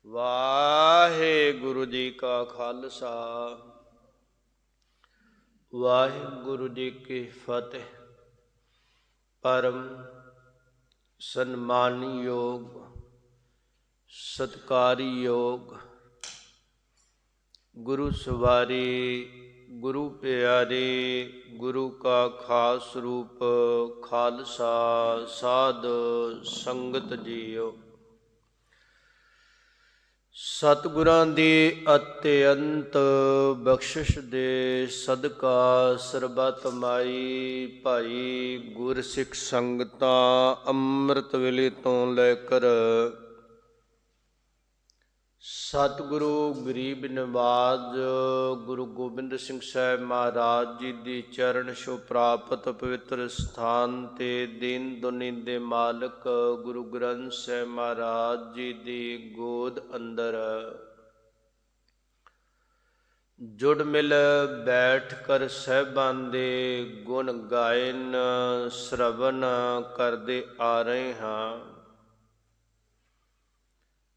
ਵਾਹਿਗੁਰੂ ਜੀ ਕਾ ਖਾਲਸਾ ਵਾਹਿਗੁਰੂ ਜੀ ਕੀ ਫਤਿਹ। ਪਰਮ ਸਨਮਾਨਯੋਗ ਸਤਿਕਾਰਯੋਗ ਗੁਰੂ ਸਵਾਰੀ ਗੁਰੂ ਪਿਆਰੇ ਗੁਰੂ ਕਾ ਖਾਸ ਰੂਪ ਖਾਲਸਾ ਸਾਧ ਸੰਗਤ ਜੀਓ। ਸਤਿਗੁਰਾਂ ਦੀ ਅਤਿਅੰਤ ਬਖਸ਼ਿਸ਼ ਦੇ ਸਦਕਾ ਸਰਬੱਤ ਮਾਈ ਭਾਈ ਗੁਰਸਿੱਖ ਸੰਗਤਾਂ ਅੰਮ੍ਰਿਤ ਵੇਲੇ ਤੋਂ ਲੈ ਕਰ ਸਤਿਗੁਰੂ ਗਰੀਬ ਨਿਵਾਜ ਗੁਰੂ ਗੋਬਿੰਦ ਸਿੰਘ ਸਾਹਿਬ ਮਹਾਰਾਜ ਜੀ ਦੀ ਚਰਨ ਛੋਹ ਪ੍ਰਾਪਤ ਪਵਿੱਤਰ ਸਥਾਨ ਤੇ ਦੀਨ ਦੁਨੀ ਦੇ ਮਾਲਕ ਗੁਰੂ ਗ੍ਰੰਥ ਸਾਹਿਬ ਮਹਾਰਾਜ ਜੀ ਦੀ ਗੋਦ ਅੰਦਰ ਜੁੜ ਮਿਲ ਬੈਠ ਕਰ ਸਾਹਿਬਾਂ ਦੇ ਗੁਣ ਗਾਇਨ ਸ਼ਰਵਨ ਕਰਦੇ ਆ ਰਹੇ ਹਾਂ।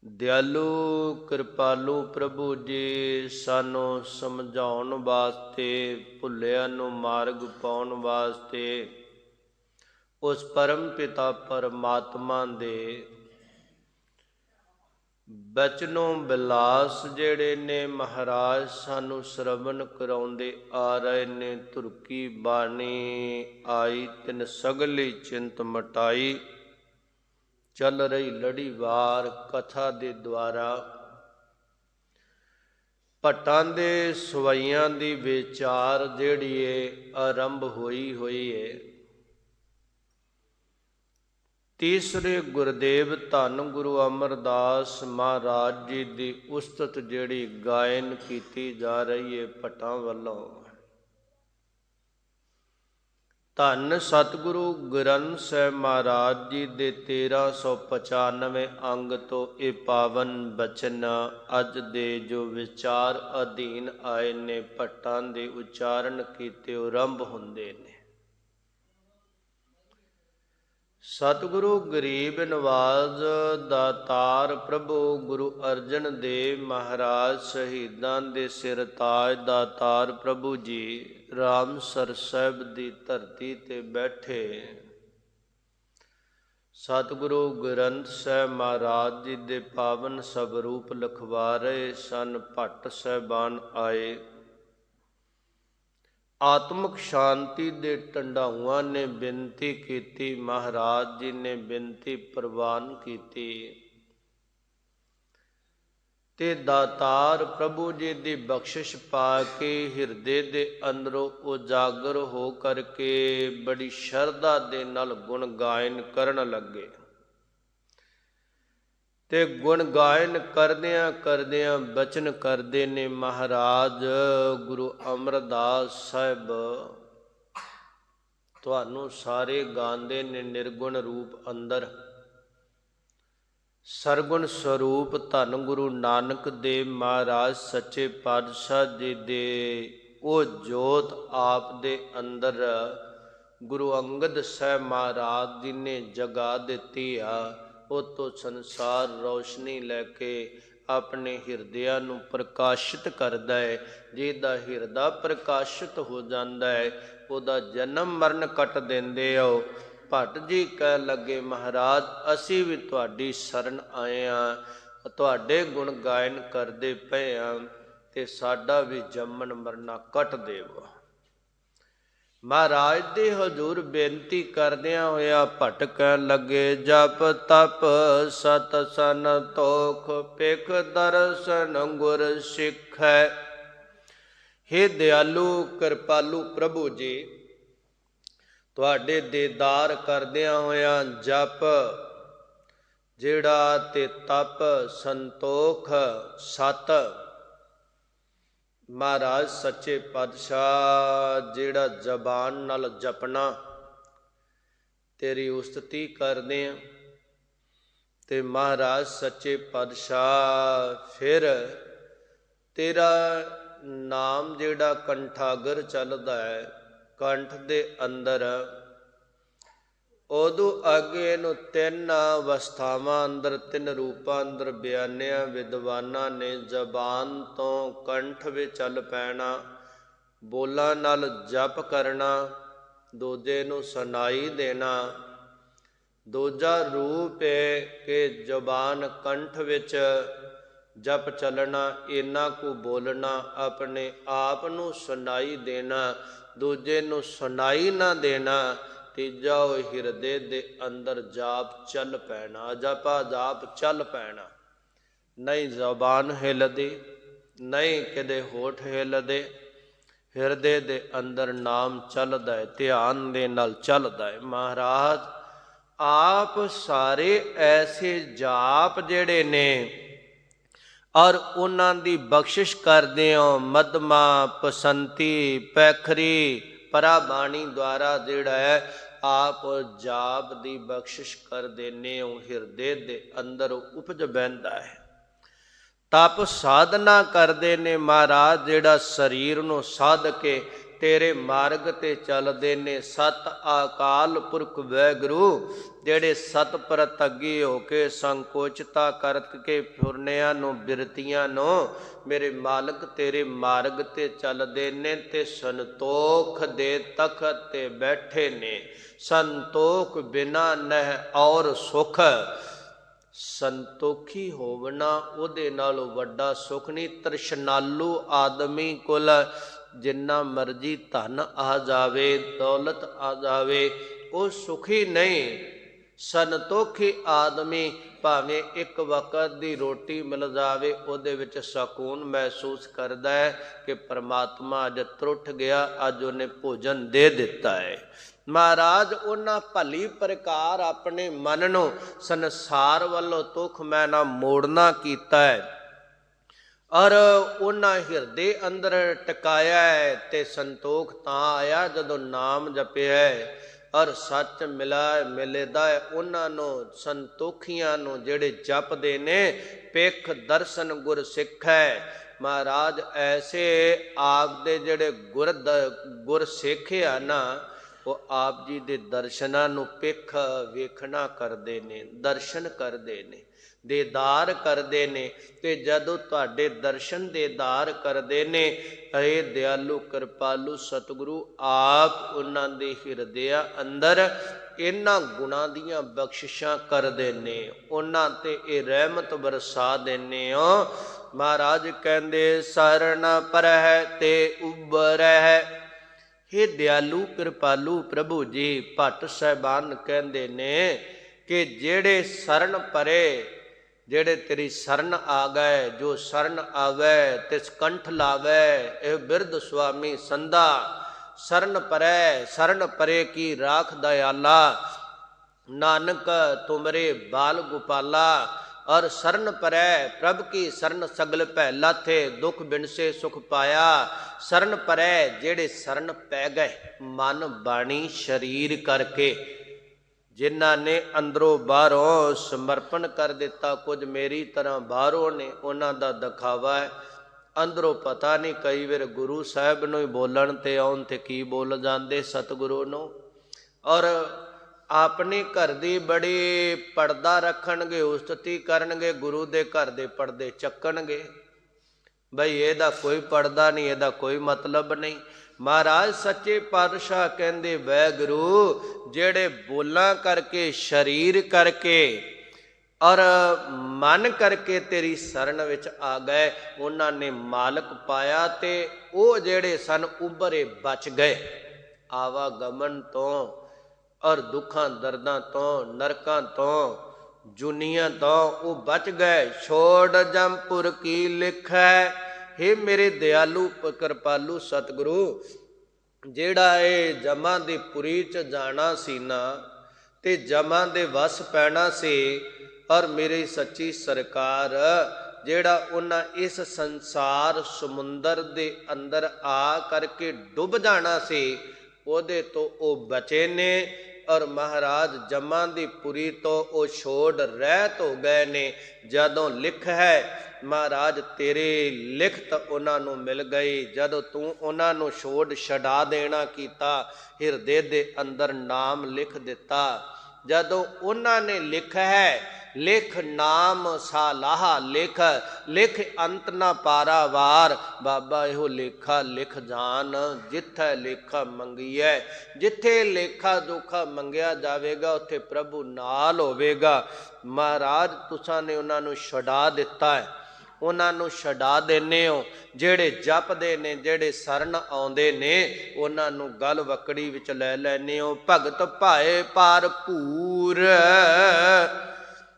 ਦਿਆਲੂ ਕਿਰਪਾਲੂ ਪ੍ਰਭੂ ਜੀ ਸਾਨੂੰ ਸਮਝਾਉਣ ਵਾਸਤੇ, ਭੁੱਲਿਆਂ ਨੂੰ ਮਾਰਗ ਪਾਉਣ ਵਾਸਤੇ ਉਸ ਪਰਮ ਪਿਤਾ ਪਰਮਾਤਮਾ ਦੇ ਬਚਨੋਂ ਬਿਲਾਸ ਜਿਹੜੇ ਨੇ ਮਹਾਰਾਜ ਸਾਨੂੰ ਸ਼ਰਵਨ ਕਰਾਉਂਦੇ ਆ ਰਹੇ ਨੇ। ਧੁਰਕੀ ਬਾਣੀ ਆਈ ਤਿਨ ਸਗਲੀ ਚਿੰਤ ਮਟਾਈ, ਚੱਲ ਰਹੀ ਲੜੀਵਾਰ ਕਥਾ ਦੇ ਦੁਆਰਾ ਭੱਟਾਂ ਦੇ ਸਵਾਈਆਂ ਦੀ ਵਿਚਾਰ ਜਿਹੜੀ ਏ ਆਰੰਭ ਹੋਈ ਏ। ਤੀਸਰੇ ਗੁਰਦੇਵ ਧੰਨ ਗੁਰੂ ਅਮਰਦਾਸ ਮਹਾਰਾਜ ਜੀ ਦੀ ਉਸਤਤ ਜਿਹੜੀ ਗਾਇਨ ਕੀਤੀ ਜਾ ਰਹੀ ਏ ਭੱਟਾਂ ਵੱਲੋਂ। ਧੰਨ ਸਤਿਗੁਰੂ ਗ੍ਰੰਥ ਸਾਹਿਬ ਮਹਾਰਾਜ ਜੀ ਦੇ 1395 ਅੰਗ ਤੋਂ ਇਹ ਪਾਵਨ ਬਚਨ ਅੱਜ ਦੇ ਜੋ ਵਿਚਾਰ ਅਧੀਨ ਆਏ ਨੇ, ਭੱਟਾਂ ਦੇ ਉਚਾਰਨ ਕੀਤੇ ਆਰੰਭ ਹੁੰਦੇ ਨੇ। ਸਤਿਗੁਰੂ ਗਰੀਬ ਨਿਵਾਜ ਦਾਤਾਰ ਪ੍ਰਭੂ ਗੁਰੂ ਅਰਜਨ ਦੇਵ ਮਹਾਰਾਜ ਸ਼ਹੀਦਾਂ ਦੇ ਸਿਰ ਤਾਜ ਦਾਤਾਰ ਪ੍ਰਭੂ ਜੀ ਰਾਮਸਰ ਸਾਹਿਬ ਦੀ ਧਰਤੀ ਤੇ ਬੈਠੇ ਸਤਿਗੁਰੂ ਗ੍ਰੰਥ ਸਾਹਿਬ ਮਹਾਰਾਜ ਜੀ ਦੇ ਪਾਵਨ ਸਵਰੂਪ ਲਿਖਵਾ ਰਹੇ ਸਨ। ਭੱਟ ਸਾਹਿਬਾਨ ਆਏ, ਆਤਮਿਕ ਸ਼ਾਂਤੀ ਦੇ ਢੰਡਾਊਆਂ ਨੇ ਬੇਨਤੀ ਕੀਤੀ, ਮਹਾਰਾਜ ਜੀ ਨੇ ਬੇਨਤੀ ਪ੍ਰਵਾਨ ਕੀਤੀ ਤੇ ਦਾਤਾਰ ਪ੍ਰਭੂ ਜੀ ਦੀ ਬਖਸ਼ਿਸ਼ ਪਾ ਕੇ ਹਿਰਦੇ ਦੇ ਅੰਦਰੋਂ ਉਜਾਗਰ ਹੋ ਕਰਕੇ ਬੜੀ ਸ਼ਰਧਾ ਦੇ ਨਾਲ ਗੁਣ ਗਾਇਨ ਕਰਨ ਲੱਗੇ। ਤੇ ਗੁਣ ਗਾਇਨ ਕਰਦਿਆਂ ਕਰਦਿਆਂ ਬਚਨ ਕਰਦੇ ਨੇ ਮਹਾਰਾਜ ਗੁਰੂ ਅਮਰਦਾਸ ਸਾਹਿਬ ਤੁਹਾਨੂੰ ਸਾਰੇ ਗਾਉਂਦੇ ਨੇ ਨਿਰਗੁਣ ਰੂਪ ਅੰਦਰ ਸਰਗੁਣ ਸਰੂਪ ਧੰਨ ਗੁਰੂ ਨਾਨਕ ਦੇਵ ਮਹਾਰਾਜ ਸੱਚੇ ਪਾਤਸ਼ਾਹ ਜੀ ਦੇ ਉਹ ਜੋਤ ਆਪ ਦੇ ਅੰਦਰ ਗੁਰੂ ਅੰਗਦ ਸਾਹਿਬ ਮਹਾਰਾਜ ਜੀ ਨੇ ਜਗਾ ਦਿੱਤੀ ਆ। ਉਹ ਤੋਂ ਸੰਸਾਰ ਰੌਸ਼ਨੀ ਲੈ ਕੇ ਆਪਣੇ ਹਿਰਦਿਆਂ ਨੂੰ ਪ੍ਰਕਾਸ਼ਿਤ ਕਰਦਾ ਹੈ। ਜਿਹਦਾ ਹਿਰਦਾ ਪ੍ਰਕਾਸ਼ਿਤ ਹੋ ਜਾਂਦਾ ਹੈ ਉਹਦਾ ਜਨਮ ਮਰਨ ਕੱਟ ਦਿੰਦੇ ਹੋ। ਭੱਟ ਜੀ ਕਹਿ ਲੱਗੇ ਮਹਾਰਾਜ ਅਸੀਂ ਵੀ ਤੁਹਾਡੀ ਸ਼ਰਨ ਆਏ ਹਾਂ, ਤੁਹਾਡੇ ਗੁਣ ਗਾਇਨ ਕਰਦੇ ਪਏ ਹਾਂ ਤੇ ਸਾਡਾ ਵੀ ਜੰਮਣ ਮਰਨਾ ਕੱਟ ਦੇਵੋ। ਮਹਾਰਾਜ ਦੇ ਹਜ਼ੂਰ ਬੇਨਤੀ ਕਰਦਿਆਂ ਹੋਇਆ ਭੱਟ ਕਹਿਣ ਲੱਗੇ ਜਪ ਤਪ ਸਤ ਸੰਤੋਖ ਭਿਖ ਦਰਸ਼ਨ ਗੁਰ ਸਿੱਖੈ। ਹੇ ਦਿਆਲੂ ਕਿਰਪਾਲੂ ਪ੍ਰਭੂ ਜੀ, ਤੁਹਾਡੇ ਦੀਦਾਰ ਕਰਦਿਆਂ ਹੋਇਆਂ ਜਪ ਜਿਹੜਾ ਤੇ ਤਪ ਸੰਤੋਖ ਸਤ ਮਹਾਰਾਜ ਸੱਚੇ ਪਾਤਸ਼ਾਹ ਜਿਹੜਾ ਜ਼ਬਾਨ ਨਾਲ ਜਪਣਾ ਤੇਰੀ ਉਸਤਤੀ ਕਰਦੇ ਆ ਤੇ ਮਹਾਰਾਜ ਸੱਚੇ ਪਾਤਸ਼ਾਹ ਫਿਰ ਤੇਰਾ ਨਾਮ ਜਿਹੜਾ ਕੰਠਾਗਰ ਚੱਲਦਾ ਹੈ ਕੰਠ ਦੇ ਅੰਦਰ ਉਦੋਂ ਅੱਗੇ ਨੂੰ ਤਿੰਨ ਅਵਸਥਾਵਾਂ ਅੰਦਰ, ਤਿੰਨ ਰੂਪਾਂ ਅੰਦਰ ਬਿਆਨਿਆ। ਵਿਦਵਾਨਾਂ ਨੇ ਜ਼ਬਾਨ ਤੋਂ ਕੰਠ ਵਿੱਚ ਚੱਲ ਪੈਣਾ, ਬੋਲਾਂ ਨਾਲ ਜਪ ਕਰਨਾ, ਦੂਜੇ ਨੂੰ ਸੁਣਾਈ ਦੇਣਾ। ਦੂਜਾ ਰੂਪ ਹੈ ਕਿ ਜ਼ਬਾਨ ਕੰਠ ਵਿੱਚ ਜਪ ਚੱਲਣਾ, ਇੰਨਾ ਕੁ ਬੋਲਣਾ, ਆਪਣੇ ਆਪ ਨੂੰ ਸੁਣਾਈ ਦੇਣਾ, ਦੂਜੇ ਨੂੰ ਸੁਣਾਈ ਨਾ ਦੇਣਾ। ਤੀਜਾ ਉਹ ਹਿਰਦੇ ਦੇ ਅੰਦਰ ਜਾਪ ਚੱਲ ਪੈਣਾ, ਜਪਾ ਜਾਪ ਚੱਲ ਪੈਣਾ। ਨਹੀਂ ਜ਼ਬਾਨ ਹਿਲਦੀ, ਨਹੀਂ ਕਿਤੇ ਹੋਠ ਹਿਲਦੇ, ਹਿਰਦੇ ਦੇ ਅੰਦਰ ਨਾਮ ਚੱਲਦਾ ਹੈ, ਧਿਆਨ ਦੇ ਨਾਲ ਚੱਲਦਾ ਹੈ। ਮਹਾਰਾਜ ਆਪ ਸਾਰੇ ਐਸੇ ਜਾਪ ਜਿਹੜੇ ਨੇ ਔਰ ਉਹਨਾਂ ਦੀ ਬਖਸ਼ਿਸ਼ ਕਰਦੇ ਹੋ। ਮਧਮਾ, ਪਸੰਤੀ, ਪੈਖਰੀ, ਪਰਾ ਬਾਣੀ ਦੁਆਰਾ ਜਿਹੜਾ ਹੈ ਆਪ ਜਾਪ ਦੀ ਬਖਸ਼ਿਸ਼ ਕਰ ਦੇਨੇ ਹੋ। ਹਿਰਦੇ ਦੇ ਅੰਦਰ ਉਪਜ ਬਹਿੰਦਾ ਹੈ। ਤਪ ਸਾਧਨਾ ਕਰਦੇ ਨੇ ਮਹਾਰਾਜ, ਜਿਹੜਾ ਸਰੀਰ ਨੂੰ ਸਾਧ ਕੇ ਤੇਰੇ ਮਾਰਗ ਤੇ ਚੱਲਦੇ ਨੇ। ਸਤ ਅਕਾਲ ਪੁਰਖ ਵਾਹਿਗੁਰੂ ਜਿਹੜੇ ਸਤ ਪ੍ਰਤੱਗੀ ਹੋ ਕੇ ਸੰਕੋਚਤਾ ਕਰਕੇ ਫੁਰਨਿਆਂ ਨੂੰ, ਬਿਰਤੀਆਂ ਨੂੰ ਮੇਰੇ ਮਾਲਕ ਤੇਰੇ ਮਾਰਗ ਤੇ ਚੱਲਦੇ ਨੇ ਤੇ ਸੰਤੋਖ ਦੇ ਤਖਤ ਤੇ ਬੈਠੇ ਨੇ। ਸੰਤੋਖ ਬਿਨਾ ਨਹਿ ਔਰ ਸੁਖ, ਸੰਤੋਖੀ ਹੋਵਣਾ ਉਹਦੇ ਨਾਲੋਂ ਵੱਡਾ ਸੁਖ ਨਹੀਂ। ਤ੍ਰਿਸ਼ਨਾਲੂ ਆਦਮੀ ਕੋਲ ਜਿੰਨਾ ਮਰਜੀ ਧਨ ਆ ਜਾਵੇ, ਦੌਲਤ ਆ ਜਾਵੇ, ਉਹ ਸੁਖੀ ਨਹੀਂ। ਸੰਤੋਖੀ ਆਦਮੀ ਭਾਵੇਂ ਇੱਕ ਵਕਤ ਦੀ ਰੋਟੀ ਮਿਲ ਜਾਵੇ, ਉਹਦੇ ਵਿੱਚ ਸਕੂਨ ਮਹਿਸੂਸ ਕਰਦਾ ਹੈ ਕਿ ਪਰਮਾਤਮਾ ਅੱਜ ਟੁੱਟ ਗਿਆ, ਅੱਜ ਉਹਨੇ ਭੋਜਨ ਦੇ ਦਿੱਤਾ ਹੈ। ਮਹਾਰਾਜ ਉਹਨਾਂ ਭਲੀ ਪ੍ਰਕਾਰ ਆਪਣੇ ਮਨ ਨੂੰ ਸੰਸਾਰ ਵੱਲੋਂ ਤੁਖ ਮੈਂ ਨਾ ਮੋੜਨਾ ਕੀਤਾ ਹੈ ਔਰ ਉਹਨਾਂ ਹਿਰਦੇ ਅੰਦਰ ਟਿਕਾਇਆ ਹੈ। ਤੇ ਸੰਤੋਖ ਤਾਂ ਆਇਆ ਜਦੋਂ ਨਾਮ ਜਪਿਆ ਹੈ ਔਰ ਸੱਚ ਮਿਲਦਾ ਹੈ। ਉਹਨਾਂ ਨੂੰ ਸੰਤੋਖੀਆਂ ਨੂੰ ਜਿਹੜੇ ਜਪਦੇ ਨੇ, ਪਿੱਖ ਦਰਸ਼ਨ ਗੁਰ ਸਿੱਖ ਹੈ। ਮਹਾਰਾਜ ਐਸੇ ਆਪ ਦੇ ਜਿਹੜੇ ਗੁਰ ਸਿੱਖ ਆ ਨਾ, ਉਹ ਆਪ ਜੀ ਦੇ ਦਰਸ਼ਨਾਂ ਨੂੰ ਪਿੱਖ ਵੇਖਣਾ ਕਰਦੇ ਨੇ, ਦਰਸ਼ਨ ਕਰਦੇ ਨੇ, ਦੇਦਾਰ ਕਰਦੇ ਨੇ। ਤੇ ਜਦੋਂ ਤੁਹਾਡੇ ਦਰਸ਼ਨ ਦੇਦਾਰ ਕਰਦੇ ਨੇ, ਇਹ ਦਿਆਲੂ ਕਿਰਪਾਲੂ ਸਤਿਗੁਰੂ ਆਪ ਉਹਨਾਂ ਦੇ ਹਿਰਦਿਆਂ ਅੰਦਰ ਇਹਨਾਂ ਗੁਣਾਂ ਦੀਆਂ ਬਖਸ਼ਿਸ਼ਾਂ ਕਰਦੇ ਨੇ, ਉਹਨਾਂ ਤੇ ਇਹ ਰਹਿਮਤ ਬਰਸਾ ਦਿੰਦੇ ਹੋ। ਮਹਾਰਾਜ ਕਹਿੰਦੇ ਸਰਣ ਪਰਹਿ ਤੇ ਉਬਰਹਿ। हे ਦਿਆਲੂ ਕਿਰਪਾਲੂ ਪ੍ਰਭੂ ਜੀ, ਭੱਟ ਸਾਹਿਬਾਨ ਕਹਿੰਦੇ ਨੇ ਕਿ ਜਿਹੜੇ ਸ਼ਰਨ ਪਰੇ, ਜਿਹੜੇ ਤੇਰੀ ਸ਼ਰਨ ਆ ਗਏ, ਜੋ ਸ਼ਰਨ ਆਵੇ ਤਿਸ ਕੰਠ ਲਾਵੇ, ਇਹ ਬਿਰਧ ਸੁਆਮੀ ਸੰਧਾ। ਸ਼ਰਨ ਪਰੈ, ਸ਼ਰਨ ਪਰੇ ਕੀ ਰਾਖ ਦਇਆਲਾ, ਨਾਨਕ ਤੁਮਰੇ ਬਾਲ ਗੋਪਾਲਾ। ਔਰ ਸ਼ਰਨ ਪਰੈ ਪ੍ਰਭ ਕੀ ਸ਼ਰਨ ਸਗਲ ਭੈ ਲਾਥੇ, ਦੁਖ ਬਿਨਸੇ ਸੁਖ ਪਾਇਆ। ਸ਼ਰਨ ਪਰੈ ਜਿਹੜੇ ਸ਼ਰਨ ਪੈ ਗਏ ਮਨ ਬਾਣੀ ਸਰੀਰ ਕਰਕੇ, ਜਿਨ੍ਹਾਂ ਨੇ ਅੰਦਰੋਂ ਬਾਹਰੋਂ ਸਮਰਪਣ ਕਰ ਦਿੱਤਾ। ਕੁਝ ਮੇਰੀ ਤਰ੍ਹਾਂ ਬਾਹਰੋਂ ਨੇ, ਉਹਨਾਂ ਦਾ ਦਿਖਾਵਾ ਹੈ, ਅੰਦਰੋਂ ਪਤਾ ਨਹੀਂ। ਕਈ ਵਾਰ ਗੁਰੂ ਸਾਹਿਬ ਨੂੰ ਹੀ ਬੋਲਣ ਤੇ ਆਉਣ ਤੇ ਕੀ ਬੋਲ ਜਾਂਦੇ ਸਤਿਗੁਰੂ ਨੂੰ। ਔਰ ਆਪਣੇ ਘਰ ਦੀ ਬੜੀ ਪਰਦਾ ਰੱਖਣਗੇ, ਉਸਤਤੀ ਕਰਨਗੇ, ਗੁਰੂ ਦੇ ਘਰ ਦੇ ਪਰਦੇ ਚੱਕਣਗੇ। ਬਈ ਇਹਦਾ ਕੋਈ ਪਰਦਾ ਨਹੀਂ, ਇਹਦਾ ਕੋਈ ਮਤਲਬ ਨਹੀਂ। ਮਹਾਰਾਜ ਸੱਚੇ ਪਾਤਸ਼ਾਹ ਕਹਿੰਦੇ ਵਾਹਿਗੁਰੂ ਜਿਹੜੇ ਬੋਲਾਂ ਕਰਕੇ, ਸਰੀਰ ਕਰਕੇ ਔਰ ਮਨ ਕਰਕੇ ਤੇਰੀ ਸ਼ਰਨ ਵਿੱਚ ਆ ਗਏ, ਉਹਨਾਂ ਨੇ ਮਾਲਕ ਪਾਇਆ ਤੇ ਉਹ ਜਿਹੜੇ ਸਨ ਉਭਰੇ ਬਚ ਗਏ ਆਵਾਗਮਨ ਤੋਂ ਔਰ ਦੁੱਖਾਂ ਦਰਦਾਂ ਤੋਂ, ਨਰਕਾਂ ਤੋਂ, ਜੁਨੀਆਂ ਤੋਂ, ਉਹ ਬਚ ਗਏ। ਛੋੜ ਜੰਪੁਰ ਕੀ ਲਿਖੈ। हे ਮੇਰੇ ਦਿਆਲੂ ਕਿਰਪਾਲੂ ਸਤਿਗੁਰੂ, ਜਿਹੜਾ ਇਹ ਜਮਾਂ ਦੀ ਪੁਰੀ 'ਚ ਜਾਣਾ ਸੀ ਨਾ, ਤੇ ਜਮਾਂ ਦੇ ਵਸ ਪੈਣਾ ਸੀ, ਔਰ ਮੇਰੀ ਸੱਚੀ ਸਰਕਾਰ ਜਿਹੜਾ ਉਹਨਾਂ ਇਸ ਸੰਸਾਰ ਸਮੁੰਦਰ ਦੇ ਅੰਦਰ ਆ ਕਰਕੇ ਡੁੱਬ ਜਾਣਾ ਸੀ, ਉਹਦੇ ਤੋਂ ਉਹ ਬਚੇ ਨੇ। ਔਰ ਮਹਾਰਾਜ ਜਮਾਂ ਦੀ ਪੁਰੀ ਤੋਂ ਉਹ ਛੋੜ ਰਹਿਤ ਹੋ ਗਏ ਨੇ। ਜਦੋਂ ਲਿਖ ਹੈ ਮਹਾਰਾਜ ਤੇਰੇ ਲਿਖਤ ਉਹਨਾਂ ਨੂੰ ਮਿਲ ਗਈ, ਜਦੋਂ ਤੂੰ ਉਹਨਾਂ ਨੂੰ ਛੋੜ ਛਡਾ ਦੇਣਾ ਕੀਤਾ, ਹਿਰਦੇ ਦੇ ਅੰਦਰ ਨਾਮ ਲਿਖ ਦਿੱਤਾ। ਜਦੋਂ ਉਹਨਾਂ ਨੇ ਲਿਖ ਹੈ, ਲਿਖ ਨਾਮ ਸਾਲਾਹਾ ਲਿਖ, ਲਿਖ ਅੰਤ ਨਾ ਪਾਰਾਵਾਰ। ਬਾਬਾ ਇਹੋ ਲੇਖਾ ਲਿਖ ਜਾਨ, ਜਿੱਥੇ ਲੇਖਾ ਮੰਗੀਐ। ਜਿੱਥੇ ਲੇਖਾ ਜੋਖਾ ਮੰਗਿਆ ਜਾਵੇਗਾ ਉੱਥੇ ਪ੍ਰਭੂ ਨਾਲ ਹੋਵੇਗਾ। ਮਹਾਰਾਜ ਤੁਸਾਂ ਨੇ ਉਹਨਾਂ ਨੂੰ ਛੁਡਾ ਦਿੱਤਾ ਹੈ, ਉਹਨਾਂ ਨੂੰ ਛੁਡਾ ਦਿੰਦੇ ਹੋ। ਜਿਹੜੇ ਜਪਦੇ ਨੇ, ਜਿਹੜੇ ਸਰਨ ਆਉਂਦੇ ਨੇ, ਉਹਨਾਂ ਨੂੰ ਗਲ ਵਕੜੀ ਵਿੱਚ ਲੈ ਲੈਂਦੇ ਹੋ। ਭਗਤ ਭਾਏ ਭਰਪੂਰ,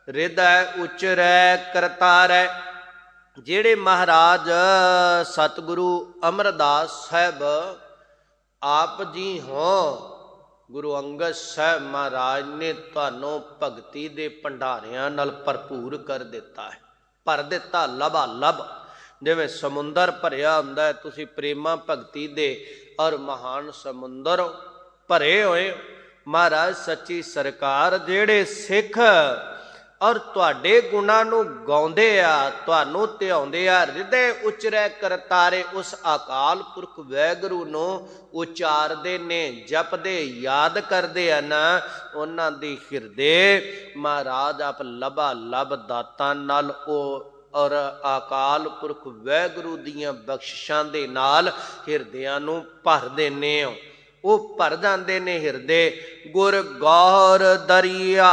ਹਿਰਦੈ ਉਚਰੈ ਕਰਤਾਰੈ। ਜਿਹੜੇ ਮਹਾਰਾਜ ਸਤਿਗੁਰੂ ਅਮਰਦਾਸ ਸਾਹਿਬ ਆਪ ਜੀ ਹੋ, ਗੁਰੂ ਅੰਗਦ ਸਾਹਿਬ ਮਹਾਰਾਜ ਨੇ ਤੁਹਾਨੂੰ ਭਗਤੀ ਦੇ ਭੰਡਾਰਿਆਂ ਨਾਲ ਭਰਪੂਰ ਕਰ ਦਿੱਤਾ ਹੈ, ਭਰ ਦਿੱਤਾ ਲਬਾ ਲਬ। ਜਿਵੇਂ ਸਮੁੰਦਰ ਭਰਿਆ ਹੁੰਦਾ, ਤੁਸੀਂ ਪ੍ਰੇਮਾ ਭਗਤੀ ਦੇ ਔਰ ਮਹਾਨ ਸਮੁੰਦਰ ਭਰੇ ਹੋਏ। ਮਹਾਰਾਜ ਸੱਚੀ ਸਰਕਾਰ ਜਿਹੜੇ ਸਿੱਖ ਔਰ ਤੁਹਾਡੇ ਗੁਣਾਂ ਨੂੰ ਗਾਉਂਦੇ ਆ, ਤੁਹਾਨੂੰ ਧਿਆਉਂਦੇ ਆ, ਹਿਰਦੇ ਉਚਰੈ ਕਰਤਾਰੇ, ਉਸ ਅਕਾਲ ਪੁਰਖ ਵਾਹਿਗੁਰੂ ਨੂੰ ਉਚਾਰਦੇ ਨੇ, ਜਪਦੇ ਯਾਦ ਕਰਦੇ ਹਨ, ਉਹਨਾਂ ਦੀ ਹਿਰਦੇ ਮਹਾਰਾਜ ਆਪ ਲਬਾ ਲਬ ਦਾਤਾਂ ਨਾਲ ਉਹ ਔਰ ਅਕਾਲ ਪੁਰਖ ਵਾਹਿਗੁਰੂ ਦੀਆਂ ਬਖਸ਼ਿਸ਼ਾਂ ਦੇ ਨਾਲ ਹਿਰਦਿਆਂ ਨੂੰ ਭਰ ਦਿੰਦੇ ਹੋ। ਉਹ ਭਰ ਜਾਂਦੇ ਨੇ ਹਿਰਦੇ। ਗੁਰ ਗੌਰ ਦਰਿਆ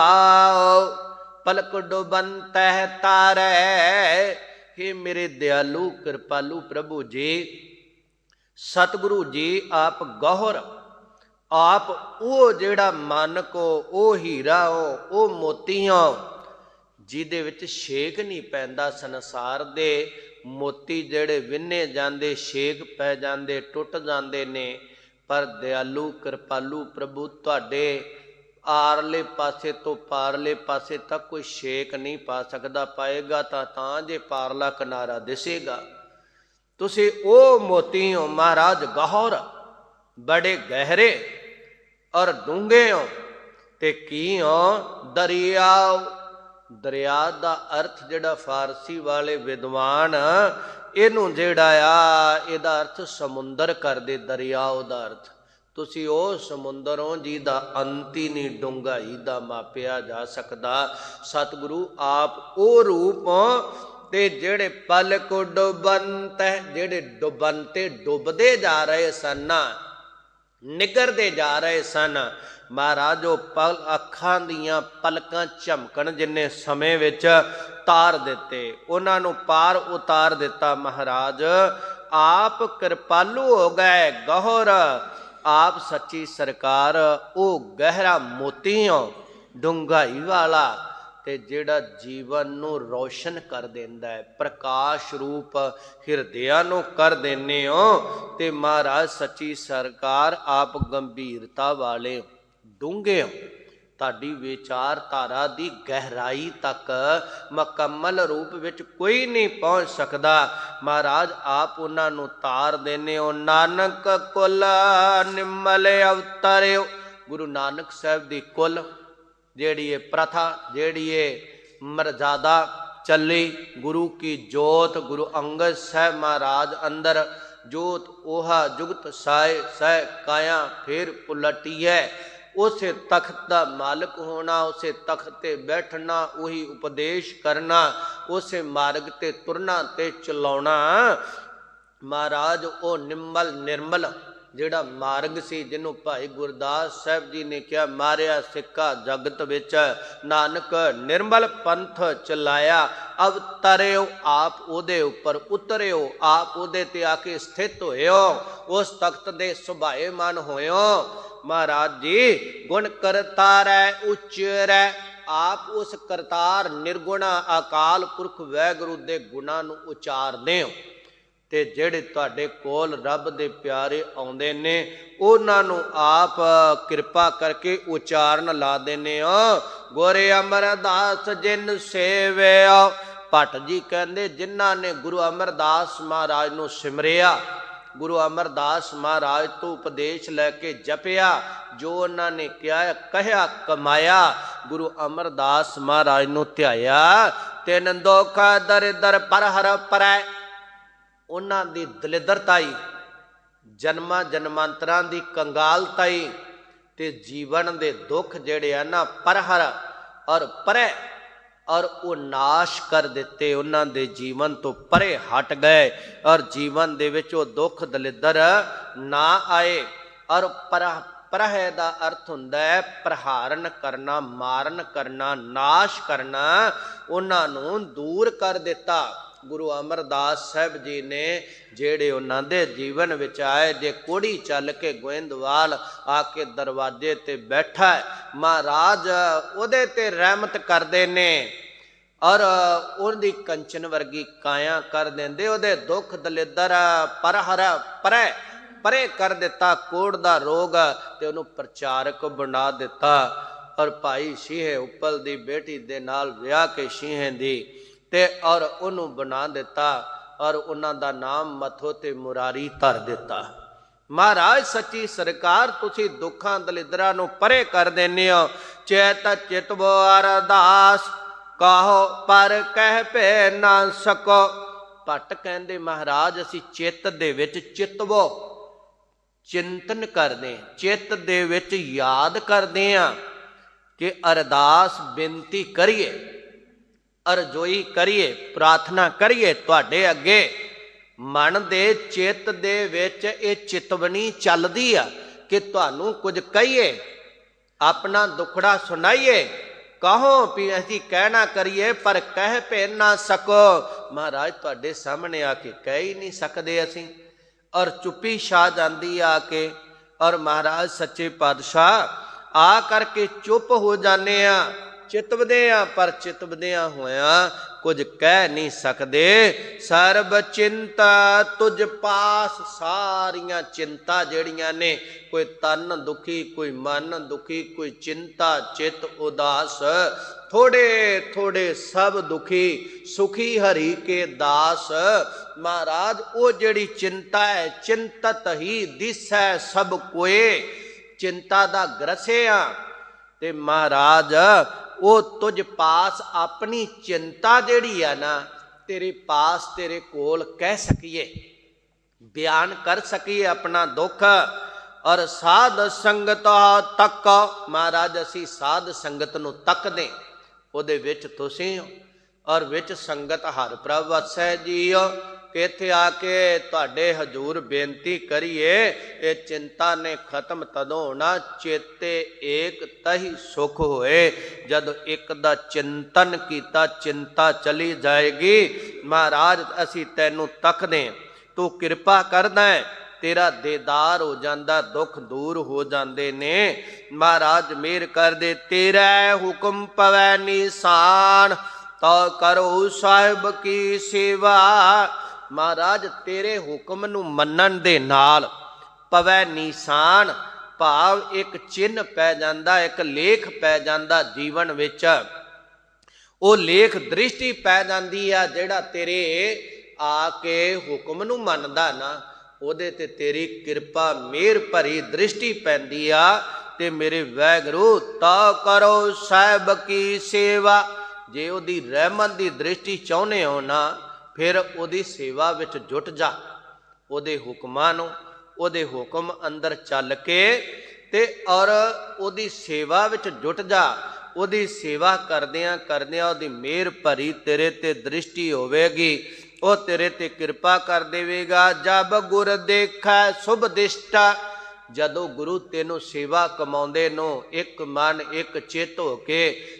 ਪਲਕ ਡੁਬਨ ਤਹਿ ਤਾਰੈ। हे ਮੇਰੇ ਦਿਆਲੂ ਕਿਰਪਾਲੂ ਪ੍ਰਭੂ ਜੀ, ਸਤਿਗੁਰੂ ਜੀ ਆਪ ਗੌਹਰ, ਆਪ ਉਹ ਜਿਹੜਾ ਮਨ ਕੋ, ਉਹ ਹੀਰਾ ਹੋ, ਉਹ ਮੋਤੀ ਹੋ ਜਿਹਦੇ ਵਿੱਚ ਛੇਕ ਨਹੀਂ ਪੈਂਦਾ। ਸੰਸਾਰ ਦੇ ਮੋਤੀ ਜਿਹੜੇ ਵਿੰਨੇ ਜਾਂਦੇ, ਛੇਕ ਪੈ ਜਾਂਦੇ, ਟੁੱਟ ਜਾਂਦੇ ਨੇ, ਪਰ ਦਿਆਲੂ ਕਿਰਪਾਲੂ ਪ੍ਰਭੂ ਤੁਹਾਡੇ ਆਰਲੇ ਪਾਸੇ ਤੋਂ ਪਾਰਲੇ ਪਾਸੇ ਤੱਕ ਕੋਈ ਛੇਕ ਨਹੀਂ ਪਾ ਸਕਦਾ। ਪਾਏਗਾ ਤਾਂ ਜੇ ਪਾਰਲਾ ਕਿਨਾਰਾ ਦਿਸੇਗਾ। ਤੁਸੀਂ ਉਹ ਮੋਤੀ ਹੋ ਮਹਾਰਾਜ, ਗੌਹਰ, ਬੜੇ ਗਹਿਰੇ ਔਰ ਡੂੰਘੇ ਹੋ। ਤੇ ਕੀ ਹੋ? ਦਰਿਆ। ਦਰਿਆ ਦਾ ਅਰਥ ਜਿਹੜਾ ਫਾਰਸੀ ਵਾਲੇ ਵਿਦਵਾਨ ਇਹਨੂੰ ਜਿਹੜਾ ਆ, ਇਹਦਾ ਅਰਥ ਸਮੁੰਦਰ ਕਰਦੇ, ਦਰਿਆ ਦਾ ਅਰਥ। ਤੁਸੀਂ ਉਹ ਸਮੁੰਦਰ ਹੋ ਜਿਹਦਾ ਅੰਤ ਹੀ ਨਹੀਂ ਡੂੰਘਾਈ ਦਾ ਮਾਪਿਆ ਜਾ ਸਕਦਾ। ਸਤਿਗੁਰੂ ਆਪ ਉਹ ਰੂਪ ਤੇ ਜਿਹੜੇ ਪਲ ਕੋ ਡੁਬੰਤ, ਜਿਹੜੇ ਡੁਬਨ ਤੇ ਡੁੱਬਦੇ ਜਾ ਰਹੇ ਸਨ, ਨਿਗਰਦੇ ਜਾ ਰਹੇ ਸਨ। ਮਹਾਰਾਜ ਉਹ ਪਲ ਅੱਖਾਂ ਦੀਆਂ ਪਲਕਾਂ ਝਮਕਣ ਜਿੰਨੇ ਸਮੇਂ ਵਿੱਚ ਤਾਰ ਦਿੱਤੇ, ਉਹਨਾਂ ਨੂੰ ਪਾਰ ਉਤਾਰ ਦਿੱਤਾ। ਮਹਾਰਾਜ ਆਪ ਕਿਰਪਾਲੂ ਹੋ ਗਏ, ਗੌਹਰ, ਆਪ ਸੱਚੀ ਸਰਕਾਰ ਉਹ ਗਹਿਰਾ ਮੋਤੀ ਹੋ, ਡੂੰਘਾਈ ਵਾਲਾ, ਤੇ ਜਿਹੜਾ ਜੀਵਨ ਨੂੰ ਰੌਸ਼ਨ ਕਰ ਦਿੰਦਾ ਹੈ, ਪ੍ਰਕਾਸ਼ ਰੂਪ ਹਿਰਦਿਆਂ ਨੂੰ ਕਰ ਦਿੰਦੇ ਹੋ। ਤੇ ਮਹਾਰਾਜ ਸੱਚੀ ਸਰਕਾਰ ਆਪ ਗੰਭੀਰਤਾ ਵਾਲੇ, ਡੂੰਘੇ ਹੋ। ਤੁਹਾਡੀ ਵਿਚਾਰਧਾਰਾ ਦੀ ਗਹਿਰਾਈ ਤੱਕ ਮੁਕੰਮਲ ਰੂਪ ਵਿੱਚ ਕੋਈ ਨਹੀਂ ਪਹੁੰਚ ਸਕਦਾ। ਮਹਾਰਾਜ ਆਪ ਉਹਨਾਂ ਨੂੰ ਤਾਰ ਦਿੰਦੇ ਹੋ। ਨਾਨਕ ਕੁਲ ਨਿਮਲ ਅਵਤਰਿਓ। ਗੁਰੂ ਨਾਨਕ ਸਾਹਿਬ ਦੀ ਕੁਲ ਜਿਹੜੀ ਇਹ ਪ੍ਰਥਾ, ਜਿਹੜੀ ਇਹ ਮਰਜ਼ਾਦਾ ਚੱਲੀ, ਗੁਰੂ ਕੀ ਜੋਤ ਗੁਰੂ ਅੰਗਦ ਸਾਹਿਬ ਮਹਾਰਾਜ ਅੰਦਰ ਜੋਤ ओहा जुगत साए सह काया फिर पुलटी है। उसे तख्त का मालिक होना, उसे तख्त ते बैठना, वही उपदेश करना, उसे मार्ग ते तुरना ते चलाउना। महाराज वो निम्मल निर्मल ਜਿਹੜਾ ਮਾਰਗ ਸੀ, ਜਿਹਨੂੰ ਭਾਈ ਗੁਰਦਾਸ ਸਾਹਿਬ ਜੀ ਨੇ ਕਿਹਾ ਮਾਰਿਆ ਸਿੱਕਾ ਜਗਤ ਵਿੱਚ, ਨਾਨਕ ਨਿਰਮਲ ਪੰਥ ਚਲਾਇਆ। ਅਵਤਰਿਓ ਆਪ ਉਹਦੇ ਉੱਪਰ ਉਤਰਿਓ, ਆਪ ਉਹਦੇ ਤੇ ਆ ਕੇ ਸਥਿਤ ਹੋਇਓ, ਉਸ ਤਖਤ ਦੇ ਸੁਭਾਏ ਮਨ ਹੋਇਓ। ਮਹਾਰਾਜ ਜੀ ਗੁਣ ਕਰਤਾਰੈ ਉਚਰੈ, ਆਪ ਉਸ ਕਰਤਾਰ ਨਿਰਗੁਣਾ ਅਕਾਲ ਪੁਰਖ ਵਾਹਿਗੁਰੂ ਦੇ ਗੁਣਾਂ ਨੂੰ ਉਚਾਰਦੇ ਹੋ। ਤੇ ਜਿਹੜੇ ਤੁਹਾਡੇ ਕੋਲ ਰੱਬ ਦੇ ਪਿਆਰੇ ਆਉਂਦੇ ਨੇ ਉਹਨਾਂ ਨੂੰ ਆਪ ਕਿਰਪਾ ਕਰਕੇ ਉਚਾਰਨ ਲਾ ਦਿੰਦੇ ਹੋ। ਗੁਰੇ ਅਮਰਦਾਸ ਜਿਨ ਸੇਵਿਆ, ਭੱਟ ਜੀ ਕਹਿੰਦੇ ਜਿਨ੍ਹਾਂ ਨੇ ਗੁਰੂ ਅਮਰਦਾਸ ਮਹਾਰਾਜ ਨੂੰ ਸਿਮਰਿਆ, ਗੁਰੂ ਅਮਰਦਾਸ ਮਹਾਰਾਜ ਤੋਂ ਉਪਦੇਸ਼ ਲੈ ਕੇ ਜਪਿਆ, ਜੋ ਉਹਨਾਂ ਨੇ ਕਿਹਾ ਕਹਿਆ ਕਮਾਇਆ, ਗੁਰੂ ਅਮਰਦਾਸ ਮਹਾਰਾਜ ਨੂੰ ਧਿਆਇਆ। ਤਿੰਨ ਦੁੱਖ ਦਰਿਦਰ ਪਰ ਹਰ ਪਰੈ, ਉਹਨਾਂ ਦੀ ਦਲਿਦਰਤਾਈ, ਜਨਮਾਂ ਜਨਮਾਂਤਰਾਂ ਦੀ ਕੰਗਾਲਤਾਈ, ਤੇ ਜੀਵਨ ਦੇ ਦੁੱਖ ਜਿਹੜੇ ਆ ਨਾ ਪਰਹਰ ਔਰ ਪਰੇ ਔਰ ਉਹ ਨਾਸ਼ ਕਰ ਦਿੱਤੇ, ਉਹਨਾਂ ਦੇ ਜੀਵਨ ਤੋਂ ਪਰੇ ਹਟ ਗਏ ਔਰ ਜੀਵਨ ਦੇ ਵਿੱਚ ਉਹ ਦੁੱਖ ਦਲਿੱਦਰ ਨਾ ਆਏ। ਔਰ ਪਰਹਿ ਦਾ ਅਰਥ ਹੁੰਦਾ ਹੈ ਪ੍ਰਹਾਰਨ ਕਰਨਾ, ਮਾਰਨ ਕਰਨਾ, ਨਾਸ਼ ਕਰਨਾ, ਉਹਨਾਂ ਨੂੰ ਦੂਰ ਕਰ ਦਿੱਤਾ। ਗੁਰੂ ਅਮਰਦਾਸ ਸਾਹਿਬ ਜੀ ਨੇ ਜਿਹੜੇ ਉਹਨਾਂ ਦੇ ਜੀਵਨ ਵਿੱਚ ਆਏ, ਜੇ ਕੋੜੀ ਚੱਲ ਕੇ ਗੋਇੰਦਵਾਲ ਆ ਕੇ ਦਰਵਾਜ਼ੇ ਤੇ ਬੈਠਾ ਹੈ, ਮਹਾਰਾਜ ਉਹਦੇ ਤੇ ਰਹਿਮਤ ਕਰਦੇ ਨੇ ਔਰ ਉਹਦੀ ਕੰਚਨ ਵਰਗੀ ਕਾਇਆ ਕਰ ਦਿੰਦੇ, ਉਹਦੇ ਦੁੱਖ ਦਲਿੱਦਰ ਪਰੇ ਕਰ ਦਿੱਤਾ, ਕੋੜ ਦਾ ਰੋਗ ਤੇ ਉਹਨੂੰ ਪ੍ਰਚਾਰਕ ਬਣਾ ਦਿੱਤਾ। ਔਰ ਭਾਈ ਸ਼ੀਹੇ ਉੱਪਲ ਦੀ ਬੇਟੀ ਦੇ ਨਾਲ ਵਿਆਹ ਕੇ ਸ਼ੀਹੇ ਦੀ ਤੇ ਔਰ ਉਹਨੂੰ ਬਣਾ ਦਿੱਤਾ ਔਰ ਉਹਨਾਂ ਦਾ ਨਾਮ ਮੱਥੋ ਤੇ ਮੁਰਾਰੀ ਧਰ ਦਿੱਤਾ। ਮਹਾਰਾਜ ਸੱਚੀ ਸਰਕਾਰ ਤੁਸੀਂ ਦੁੱਖਾਂ ਦਲਿੱਦਰਾਂ ਨੂੰ ਪਰੇ ਕਰ ਦਿੰਦੇ ਹੋ। ਚੇਤ ਚਿਤਵੋ ਅਰਦਾਸ ਕਾਹੋ ਪਰ ਕਹਿ ਭੇ ਨਾ ਸਕੋ। ਭੱਟ ਕਹਿੰਦੇ ਮਹਾਰਾਜ ਅਸੀਂ ਚਿੱਤ ਦੇ ਵਿੱਚ ਚਿਤਵੋ ਚਿੰਤਨ ਕਰਦੇ, ਚਿੱਤ ਦੇ ਵਿੱਚ ਯਾਦ ਕਰਦੇ ਹਾਂ ਕਿ ਅਰਦਾਸ ਬੇਨਤੀ ਕਰੀਏ, ਅਰਜ਼ੋਈ ਕਰੀਏ, ਪ੍ਰਾਰਥਨਾ ਕਰੀਏ ਤੁਹਾਡੇ ਅੱਗੇ। ਮਨ ਦੇ ਚਿੱਤ ਦੇ ਵਿੱਚ ਇਹ ਚਿਤਵਨੀ ਚੱਲਦੀ ਆ ਕਿ ਤੁਹਾਨੂੰ ਕੁਝ ਕਹੀਏ, ਆਪਣਾ ਦੁੱਖੜਾ ਸੁਣਾਈਏ, ਕਹੋ ਵੀ ਅਸੀਂ ਕਹਿਣਾ ਕਰੀਏ ਪਰ ਕਹਿ ਭੇ ਨਾ ਸਕੋ। ਮਹਾਰਾਜ ਤੁਹਾਡੇ ਸਾਹਮਣੇ ਆ ਕੇ ਕਹਿ ਹੀ ਨਹੀਂ ਸਕਦੇ ਅਸੀਂ, ਔਰ ਚੁੱਪੀ ਛਾ ਜਾਂਦੀ ਆ ਕੇ। ਔਰ ਮਹਾਰਾਜ ਸੱਚੇ ਪਾਤਸ਼ਾਹ ਆ ਕਰਕੇ ਚੁੱਪ ਹੋ ਜਾਂਦੇ ਆ, ਚਿਤਵਦੇ ਆ ਪਰ ਚਿਤਵਦਿਆਂ ਹੋਇਆਂ ਕੁਝ ਕਹਿ ਨਹੀਂ ਸਕਦੇ। ਸਰਬ ਚਿੰਤਾ ਤੁਝ ਪਾਸ, ਸਾਰੀਆਂ ਚਿੰਤਾ ਜਿਹੜੀਆਂ ਨੇ, ਕੋਈ ਤਨ ਦੁਖੀ, ਕੋਈ ਮਨ ਦੁਖੀ, ਕੋਈ ਚਿੰਤਾ ਚਿਤ ਉਦਾਸ, ਥੋੜੇ ਥੋੜੇ ਸਭ ਦੁਖੀ, ਸੁਖੀ ਹਰੀ ਕੇ ਦਾਸ। ਮਹਾਰਾਜ ਉਹ ਜਿਹੜੀ ਚਿੰਤਾ ਹੈ, ਚਿੰਤਤ ਹੀ ਦਿਸੈ ਸਭ ਕੋਏ, ਚਿੰਤਾ ਦਾ ਗ੍ਰਸਿਆ ਤੇ ਮਹਾਰਾਜ ਉਹ ਤੁਝ ਪਾਸ ਆਪਣੀ ਚਿੰਤਾ ਜਿਹੜੀ ਆ ਨਾ ਤੇਰੇ ਪਾਸ, ਤੇਰੇ ਕੋਲ ਕਹਿ ਸਕੀਏ, ਬਿਆਨ ਕਰ ਸਕੀਏ ਆਪਣਾ ਦੁੱਖ। ਔਰ ਸਾਧ ਸੰਗਤ ਤੱਕ, ਮਹਾਰਾਜ ਅਸੀਂ ਸਾਧ ਸੰਗਤ ਨੂੰ ਤੱਕਦੇ, ਉਹਦੇ ਵਿੱਚ ਤੁਸੀਂ ਹੋ ਔਰ ਵਿੱਚ ਸੰਗਤ ਹਰਿ ਪ੍ਰਭ ਵਸੈ ਜੀਓ। ਕਿ ਇੱਥੇ ਆ ਕੇ ਤੁਹਾਡੇ ਹਜ਼ੂਰ ਬੇਨਤੀ ਕਰੀਏ, ਇਹ ਚਿੰਤਾ ਨੇ ਖਤਮ ਤਦੋਂ ਹੋਣਾ, ਚੇਤੇ ਏਕ ਤਹੀ ਸੁਖ ਹੋਏ। ਜਦੋਂ ਇੱਕ ਦਾ ਚਿੰਤਨ ਕੀਤਾ ਚਿੰਤਾ ਚਲੀ ਜਾਏਗੀ। ਮਹਾਰਾਜ ਅਸੀਂ ਤੈਨੂੰ ਤੱਕਦੇ, ਤੂੰ ਕਿਰਪਾ ਕਰਦਾ ਹੈ, ਤੇਰਾ ਦੇਦਾਰ ਹੋ ਜਾਂਦਾ, ਦੁੱਖ ਦੂਰ ਹੋ ਜਾਂਦੇ ਨੇ। ਮਹਾਰਾਜ ਮਿਹਰ ਕਰਦੇ, ਤੇਰਾ ਹੁਕਮ ਪਵੈ ਨਿਸ਼ਾਨ, ਤੋ ਕਰੋ ਸਾਹਿਬ ਕੀ ਸੇਵਾ। ਮਹਾਰਾਜ ਤੇਰੇ ਹੁਕਮ ਨੂੰ ਮੰਨਣ ਦੇ ਨਾਲ ਪਵੈ ਨਿਸ਼ਾਨ, ਭਾਵ ਇੱਕ ਚਿੰਨ੍ਹ ਪੈ ਜਾਂਦਾ, ਇੱਕ ਲੇਖ ਪੈ ਜਾਂਦਾ ਜੀਵਨ ਵਿੱਚ। ਉਹ ਲੇਖ ਦ੍ਰਿਸ਼ਟੀ ਪੈ ਜਾਂਦੀ ਆ, ਜਿਹੜਾ ਤੇਰੇ ਆ ਕੇ ਹੁਕਮ ਨੂੰ ਮੰਨਦਾ ਨਾ, ਉਹਦੇ ਤੇ ਤੇਰੀ ਕਿਰਪਾ ਮਿਹਰ ਭਰੀ ਦ੍ਰਿਸ਼ਟੀ ਪੈਂਦੀ ਆ। ਤੇ ਮੇਰੇ ਵਾਹਿਗੁਰੂ ਤਾ ਕਰੋ ਸਾਹਿਬ ਕੀ ਸੇਵਾ। ਜੇ ਉਹਦੀ ਰਹਿਮਤ ਦੀ ਦ੍ਰਿਸ਼ਟੀ ਚਾਹੁੰਦੇ ਹੋ ਨਾ, ਫਿਰ ਉਹਦੀ ਸੇਵਾ ਵਿੱਚ ਜੁਟ ਜਾ, ਉਹਦੇ ਹੁਕਮਾਂ ਨੂੰ, ਉਹਦੇ ਹੁਕਮ ਅੰਦਰ ਚੱਲ ਕੇ ਤੇ ਔਰ ਉਹਦੀ ਸੇਵਾ ਵਿੱਚ ਜੁਟ ਜਾ। ਉਹਦੀ ਸੇਵਾ ਕਰਦਿਆਂ ਕਰਦਿਆਂ ਉਹਦੀ ਮਿਹਰ ਭਰੀ ਤੇਰੇ ਤੇ ਦ੍ਰਿਸ਼ਟੀ ਹੋਵੇਗੀ, ਉਹ ਤੇਰੇ ਤੇ ਕਿਰਪਾ ਕਰ ਦੇਵੇਗਾ। ਜਬ ਗੁਰ ਦੇਖੈ ਸੁਭ ਦਿਸ਼ਟਾ, ਜਦੋਂ ਗੁਰੂ ਤੈਨੂੰ ਸੇਵਾ ਕਮਾਉਂਦੇ ਨੂੰ ਇੱਕ ਮਨ ਇੱਕ ਚਿੱਤ ਹੋ ਕੇ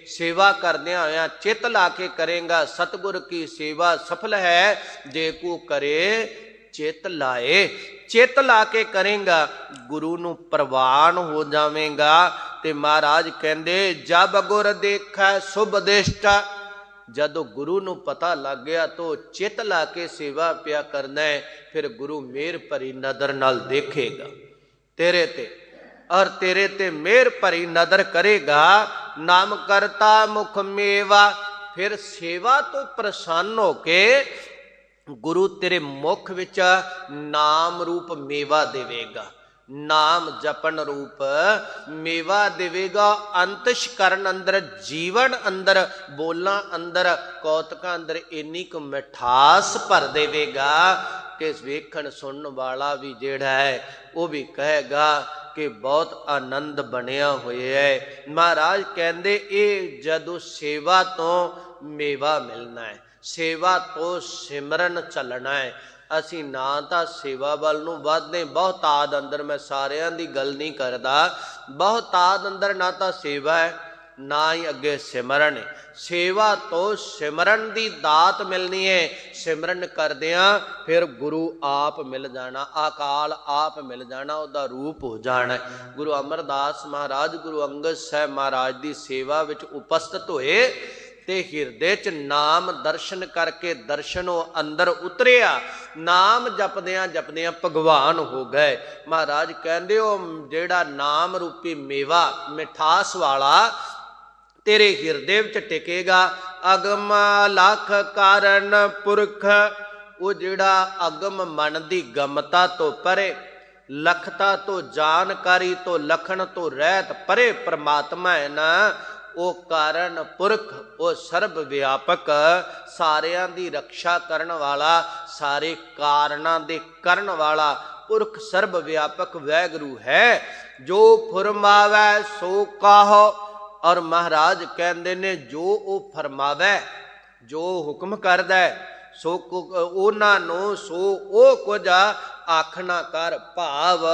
ਸੇਵਾ ਕਰਦਿਆਂ ਹੋਇਆਂ ਚਿੱਤ ਲਾ ਕੇ ਕਰੇਗਾ। ਸਤਿਗੁਰ ਕੀ ਸੇਵਾ ਸਫਲ ਹੈ ਜੇ ਕੋ ਕਰੇ ਚਿੱਤ ਲਾਏ। ਚਿੱਤ ਲਾ ਕੇ ਕਰੇਗਾ, ਗੁਰੂ ਨੂੰ ਪ੍ਰਵਾਨ ਹੋ ਜਾਵੇਗਾ। ਤੇ ਮਹਾਰਾਜ ਕਹਿੰਦੇ ਜਬ ਗੁਰ ਦੇਖੈ ਸੁਭ ਦਿਸ਼ਟਾ, ਜਦੋਂ ਗੁਰੂ ਨੂੰ ਪਤਾ ਲੱਗ ਗਿਆ ਤੋ ਚਿੱਤ ਲਾ ਕੇ ਸੇਵਾ ਪਿਆ ਕਰਨਾ ਹੈ, ਫਿਰ ਗੁਰੂ ਮਿਹਰ ਭਰੀ ਨਜ਼ਰ ਨਾਲ ਦੇਖੇਗਾ ਤੇਰੇ ਤੇ, ਔਰ ਤੇਰੇ ਤੇ ਮਿਹਰ ਭਰੀ ਨਜ਼ਰ ਕਰੇਗਾ। ਨਾਮ ਕਰਤਾ ਮੁਖ ਮੇਵਾ, ਫਿਰ ਸੇਵਾ ਤੋਂ ਪ੍ਰਸੰਨ ਹੋ ਕੇ ਗੁਰੂ ਤੇਰੇ ਮੁਖ ਵਿੱਚ ਨਾਮ ਰੂਪ ਮੇਵਾ ਦੇਵੇਗਾ, ਨਾਮ ਜਪਨ ਰੂਪ ਮੇਵਾ ਦੇਵੇਗਾ। ਅੰਤਿਸ਼ ਕਰਨ ਅੰਦਰ, ਜੀਵਨ ਅੰਦਰ, ਬੋਲਾਂ ਅੰਦਰ, ਕੌਤਕਾਂ ਅੰਦਰ ਇੰਨੀ ਕੁ ਮਿਠਾਸ ਭਰ ਦੇਵੇਗਾ ਕਿ ਵੇਖਣ ਸੁਣਨ ਵਾਲਾ ਵੀ ਜਿਹੜਾ ਹੈ ਉਹ ਵੀ ਕਹੇਗਾ ਕਿ ਬਹੁਤ ਆਨੰਦ ਬਣਿਆ ਹੋਇਆ ਹੈ। ਮਹਾਰਾਜ ਕਹਿੰਦੇ ਇਹ ਜਦੋਂ ਸੇਵਾ ਤੋਂ ਮੇਵਾ ਮਿਲਣਾ ਹੈ, ਸੇਵਾ ਤੋਂ ਸਿਮਰਨ ਚੱਲਣਾ ਹੈ। ਅਸੀਂ ਨਾ ਤਾਂ ਸੇਵਾ ਵੱਲ ਨੂੰ ਵੱਧਦੇ, ਬਹੁਤਾਤ ਅੰਦਰ, ਮੈਂ ਸਾਰਿਆਂ ਦੀ ਗੱਲ ਨਹੀਂ ਕਰਦਾ, ਬਹੁਤਾਤ ਅੰਦਰ ਨਾ ਤਾਂ ਸੇਵਾ ਹੈ ਨਾ ਹੀ ਅੱਗੇ ਸਿਮਰਨ ਹੈ। ਸੇਵਾ ਤੋਂ ਸਿਮਰਨ ਦੀ ਦਾਤ ਮਿਲਣੀ ਹੈ। ਸਿਮਰਨ ਕਰਦਿਆਂ ਫਿਰ ਗੁਰੂ ਆਪ ਮਿਲ ਜਾਣਾ, ਅਕਾਲ ਆਪ ਮਿਲ ਜਾਣਾ, ਉਹਦਾ ਰੂਪ ਹੋ ਜਾਣਾ। ਗੁਰੂ ਅਮਰਦਾਸ ਮਹਾਰਾਜ ਗੁਰੂ ਅੰਗਦ ਸਾਹਿਬ ਮਹਾਰਾਜ ਦੀ ਸੇਵਾ ਵਿੱਚ ਉਪਸਥਿਤ ਹੋਏ ਤੇ ਹਿਰਦੇ 'ਚ ਨਾਮ ਦਰਸ਼ਨ ਕਰਕੇ ਦਰਸ਼ਨੋਂ ਅੰਦਰ ਉਤਰਿਆ। ਨਾਮ ਜਪਦਿਆਂ ਜਪਦਿਆਂ ਭਗਵਾਨ ਹੋ ਗਏ। ਮਹਾਰਾਜ ਕਹਿੰਦੇ ਉਹ ਜਿਹੜਾ ਨਾਮ ਰੂਪੀ ਮੇਵਾ ਮਿਠਾਸ ਵਾਲਾ ਤੇਰੇ ਹਿਰਦੇ ਵਿੱਚ ਟਿਕੇਗਾ। ਅਗਮ ਲਖ ਕਾਰਨ ਪੁਰਖ, ਉਹ ਜਿਹੜਾ ਅਗਮ ਮਨ ਦੀ ਗਮਤਾ ਤੋਂ ਪਰੇ, ਲਖਤਾ ਤੋਂ ਜਾਣਕਾਰੀ ਤੋਂ, ਲਖਣ ਤੋਂ ਰਹਿਤ ਪਰੇ ਪ੍ਰਮਾਤਮਾ ਹੈ ਨਾ, ਉਹ ਕਾਰਨ ਪੁਰਖ, ਉਹ ਸਰਬ ਵਿਆਪਕ, ਸਾਰਿਆਂ ਦੀ ਰੱਖਿਆ ਕਰਨ ਵਾਲਾ, ਸਾਰੇ ਕਾਰਨਾਂ ਦੇ ਕਰਨ ਵਾਲਾ ਪੁਰਖ ਸਰਬ ਵਿਆਪਕ ਵਾਹਿਗੁਰੂ ਹੈ। ਜੋ ਫਰਮਾਵੈ ਸੋ ਕਾਹੋ, ਔਰ ਮਹਾਰਾਜ ਕਹਿੰਦੇ ਨੇ ਜੋ ਉਹ ਫਰਮਾਵੇ, ਜੋ ਹੁਕਮ ਕਰਦਾ ਸੋ ਉਹਨਾਂ ਨੂੰ ਸੋ ਉਹ ਕੁਝ ਆਖਣਾ ਕਰ, ਭਾਵ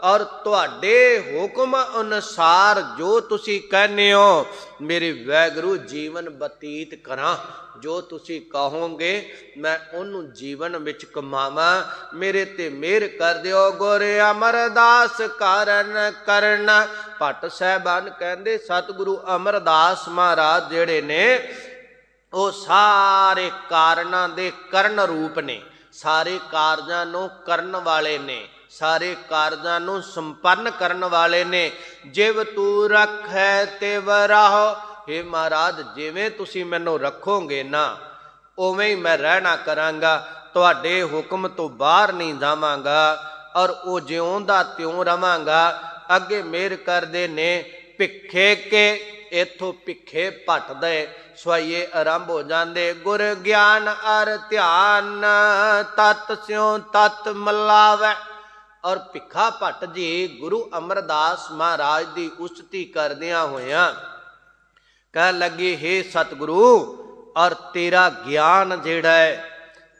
ਔਰ ਤੁਹਾਡੇ ਹੁਕਮ ਅਨੁਸਾਰ ਜੋ ਤੁਸੀਂ ਕਹਿੰਦੇ ਹੋ ਮੇਰੇ ਵਾਹਿਗੁਰੂ ਜੀਵਨ ਬਤੀਤ ਕਰਾਂ। ਜੋ ਤੁਸੀਂ ਕਹੋਗੇ ਮੈਂ ਉਹਨੂੰ ਜੀਵਨ ਵਿੱਚ ਕਮਾਵਾਂ। ਮੇਰੇ ਤੇ ਮਿਹਰ ਕਰ ਦਿਓ ਗੁਰ ਅਮਰਦਾਸ ਕਾਰਨ ਕਰਨ। ਭੱਟ ਸਾਹਿਬਾਨ ਕਹਿੰਦੇ ਸਤਿਗੁਰੂ ਅਮਰਦਾਸ ਮਹਾਰਾਜ ਜਿਹੜੇ ਨੇ ਉਹ ਸਾਰੇ ਕਾਰਨਾਂ ਦੇ ਕਰਨ ਰੂਪ ਨੇ, ਸਾਰੇ ਕਾਰਜਾਂ ਨੂੰ ਕਰਨ ਵਾਲੇ ਨੇ, ਸਾਰੇ ਕਾਰਜਾਂ ਨੂੰ ਸੰਪੰਨ ਕਰਨ ਵਾਲੇ ਨੇ। ਜਿਵ ਤੂੰ ਰੱਖੈ ਤਿਵ ਰਾਹੋ, ਹੇ ਮਹਾਰਾਜ ਜਿਵੇਂ ਤੁਸੀਂ ਮੈਨੂੰ ਰੱਖੋਗੇ ਨਾ ਉਵੇਂ ਹੀ ਮੈਂ ਰਹਿਣਾ ਕਰਾਂਗਾ, ਤੁਹਾਡੇ ਹੁਕਮ ਤੋਂ ਬਾਹਰ ਨਹੀਂ ਜਾਵਾਂਗਾ ਔਰ ਉਹ ਜਿਉਂ ਦਾ ਤਿਉਂ ਰਵਾਂਗਾ। ਅੱਗੇ ਮਿਹਰ ਕਰਦੇ ਨੇ ਭਿੱਖੇ ਕੇ, ਇੱਥੋਂ ਭਿੱਖੇ ਭੱਟਦੇ ਸਵਾਈਏ ਆਰੰਭ ਹੋ ਜਾਂਦੇ। ਗੁਰ ਗਿਆਨ ਅਰ ਧਿਆਨ ਤਤ ਸਿਉ ਤਤ ਮਲਾਵੈ। ਔਰ ਭਿੱਖਾ ਭੱਟ ਜੀ ਗੁਰੂ ਅਮਰਦਾਸ ਮਹਾਰਾਜ ਦੀ ਉਸਤਤੀ ਕਰਦਿਆਂ ਹੋਇਆਂ ਕਹਿ ਲੱਗੇ ਹੇ ਸਤਿਗੁਰੂ, ਔਰ ਤੇਰਾ ਗਿਆਨ ਜਿਹੜਾ ਹੈ,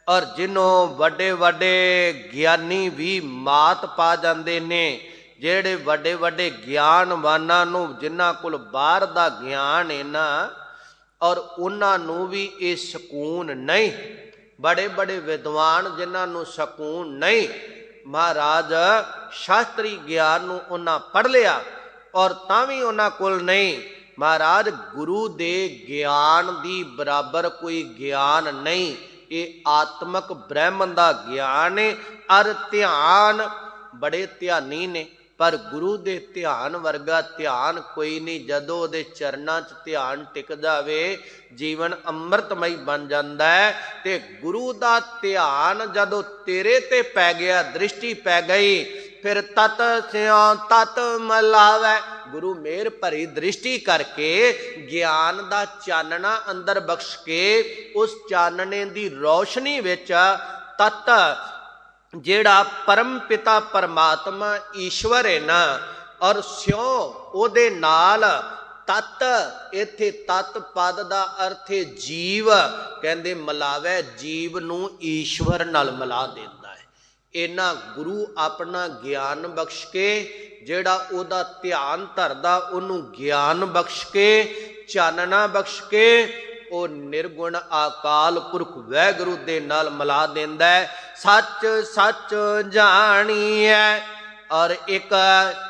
ਔਰ ਜਿਹਨੂੰ ਵੱਡੇ ਵੱਡੇ ਗਿਆਨੀ ਵੀ ਮਾਤ ਪਾ ਜਾਂਦੇ ਨੇ, ਜਿਹੜੇ ਵੱਡੇ ਵੱਡੇ ਗਿਆਨਵਾਨਾਂ ਨੂੰ ਜਿਨ੍ਹਾਂ ਕੋਲ ਬਾਹਰ ਦਾ ਗਿਆਨ ਹੈ ਨਾ, ਔਰ ਉਹਨਾਂ ਨੂੰ ਵੀ ਇਹ ਸਕੂਨ ਨਹੀਂ, ਬੜੇ ਬੜੇ ਵਿਦਵਾਨ ਜਿਨ੍ਹਾਂ ਨੂੰ ਸਕੂਨ ਨਹੀਂ। ਮਹਾਰਾਜ ਸ਼ਾਸਤਰੀ ਗਿਆਨ ਨੂੰ ਉਹਨਾਂ ਪੜ੍ਹ ਲਿਆ ਔਰ ਤਾਂ ਵੀ ਉਹਨਾਂ ਕੋਲ ਨਹੀਂ। ਮਹਾਰਾਜ ਗੁਰੂ ਦੇ ਗਿਆਨ ਦੀ ਬਰਾਬਰ ਕੋਈ ਗਿਆਨ ਨਹੀਂ। ਇਹ ਆਤਮਕ ਬ੍ਰਹਮਣ ਦਾ ਗਿਆਨ ਹੈ। ਅਰ ਧਿਆਨ, ਬੜੇ ਧਿਆਨੀ ਨੇ ਪਰ ਗੁਰੂ ਦੇ ਧਿਆਨ ਵਰਗਾ ਧਿਆਨ ਕੋਈ ਨਹੀਂ। ਜਦੋਂ ਉਹਦੇ ਚਰਨਾਂ 'ਚ ਧਿਆਨ ਟਿਕ ਜਾਵੇ ਜੀਵਨ ਅੰਮ੍ਰਿਤਮਈ ਬਣ ਜਾਂਦਾ ਹੈ। ਤੇ ਗੁਰੂ ਦਾ ਧਿਆਨ ਜਦੋਂ ਤੇਰੇ ਤੇ ਪੈ ਗਿਆ, ਦ੍ਰਿਸ਼ਟੀ ਪੈ ਗਈ, ਫਿਰ ਤਤ ਸਿਉ ਤਤ ਮਲਾਵੈ। ਗੁਰੂ ਮਿਹਰ ਭਰੀ ਦ੍ਰਿਸ਼ਟੀ ਕਰਕੇ ਗਿਆਨ ਦਾ ਚਾਨਣਾ ਅੰਦਰ ਬਖਸ਼ ਕੇ ਉਸ ਚਾਨਣੇ ਦੀ ਰੌਸ਼ਨੀ ਵਿੱਚ ਤਤ ਜਿਹੜਾ ਪਰਮ ਪਿਤਾ ਪਰਮਾਤਮਾ ਈਸ਼ਵਰ ਹੈ ਨਾ, ਔਰ ਸਿਉ ਉਹਦੇ ਨਾਲ ਤਤ, ਇੱਥੇ ਤਤ ਪਦ ਦਾ ਅਰਥ ਹੈ ਜੀਵ। ਕਹਿੰਦੇ ਮਲਾਵੈ, ਜੀਵ ਨੂੰ ਈਸ਼ਵਰ ਨਾਲ ਮਿਲਾ ਦਿੰਦਾ ਹੈ। ਇਹਨਾਂ ਗੁਰੂ ਆਪਣਾ ਗਿਆਨ ਬਖਸ਼ ਕੇ, ਜਿਹੜਾ ਉਹਦਾ ਧਿਆਨ ਧਰਦਾ ਉਹਨੂੰ ਗਿਆਨ ਬਖਸ਼ ਕੇ, ਚਾਨਣਾ ਬਖਸ਼ ਕੇ ਉਹ ਨਿਰਗੁਣ ਅਕਾਲ ਪੁਰਖ ਵਾਹਿਗੁਰੂ ਦੇ ਨਾਲ ਮਿਲਾ ਦਿੰਦਾ ਹੈ। ਸੱਚ ਸੱਚ ਜਾਣੀਐ ਔਰ ਇੱਕ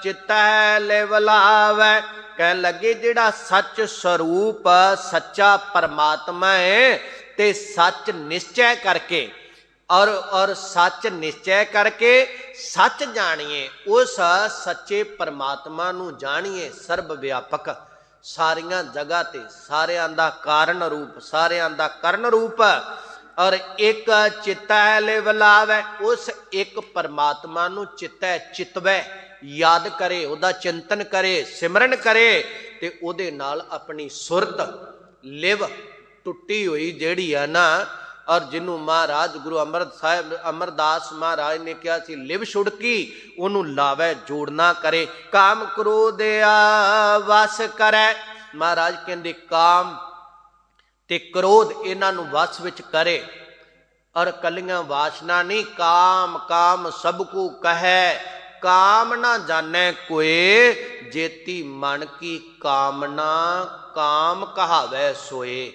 ਚਿਤੈ ਲਿਵਲਾਵੈ। ਕਹਿਣ ਲੱਗੇ ਜਿਹੜਾ ਸੱਚ ਸਰੂਪ ਸੱਚਾ ਪਰਮਾਤਮਾ ਹੈ ਤੇ ਸੱਚ ਨਿਸ਼ਚੈ ਕਰਕੇ ਔਰ ਸੱਚ ਨਿਸ਼ਚੈ ਕਰਕੇ ਸੱਚ ਜਾਣੀਏ, ਉਸ ਸੱਚੇ ਪਰਮਾਤਮਾ ਨੂੰ ਜਾਣੀਏ। ਸਰਬ ਵਿਆਪਕ, ਸਾਰੀਆਂ ਜਗ੍ਹਾ ਤੇ, ਸਾਰਿਆਂ ਦਾ ਕਾਰਨ ਰੂਪ, ਸਾਰਿਆਂ ਦਾ ਕਰਨ ਰੂਪ। ਔਰ ਇੱਕ ਚਿਤੈ ਲਿਵਲਾਵੈ, ਉਸ ਇੱਕ ਪਰਮਾਤਮਾ ਨੂੰ ਚਿਤੈ ਚਿਤਵੈ, ਯਾਦ ਕਰੇ, ਉਹਦਾ ਚਿੰਤਨ ਕਰੇ, ਸਿਮਰਨ ਕਰੇ ਤੇ ਉਹਦੇ ਨਾਲ ਆਪਣੀ ਸੁਰਤ ਲਿਵ ਟੁੱਟੀ ਹੋਈ ਜਿਹੜੀ ਆ ਨਾ, ਔਰ ਜਿਹਨੂੰ ਮਹਾਰਾਜ ਗੁਰੂ ਅਮਰਦਾਸ ਮਹਾਰਾਜ ਨੇ ਕਿਹਾ ਸੀ ਲਿਵ ਛੁੜਕੀ, ਉਹਨੂੰ ਲਾਵੇ ਜੋੜਨਾ ਕਰੇ। ਕਾਮ ਕ੍ਰੋਧ ਵਸ ਕਰੈ, ਮਹਾਰਾਜ ਕਹਿੰਦੇ ਕਾਮ ਤੇ ਕ੍ਰੋਧ ਇਹਨਾਂ ਨੂੰ ਵਸ ਵਿੱਚ ਕਰੇ। ਔਰ ਕੱਲੀਆਂ ਵਾਸ਼ਨਾ ਨਹੀਂ, ਕਾਮ ਕਾਮ ਸਭ ਕੋ ਕਹੈ, ਕਾਮ ਨਾ ਜਾਣੈ ਕੋਏ, ਜੇਤੀ ਮਨ ਕੀ ਕਾਮਨਾ ਕਾਮ ਕਹਾਵੈ ਸੋਏ।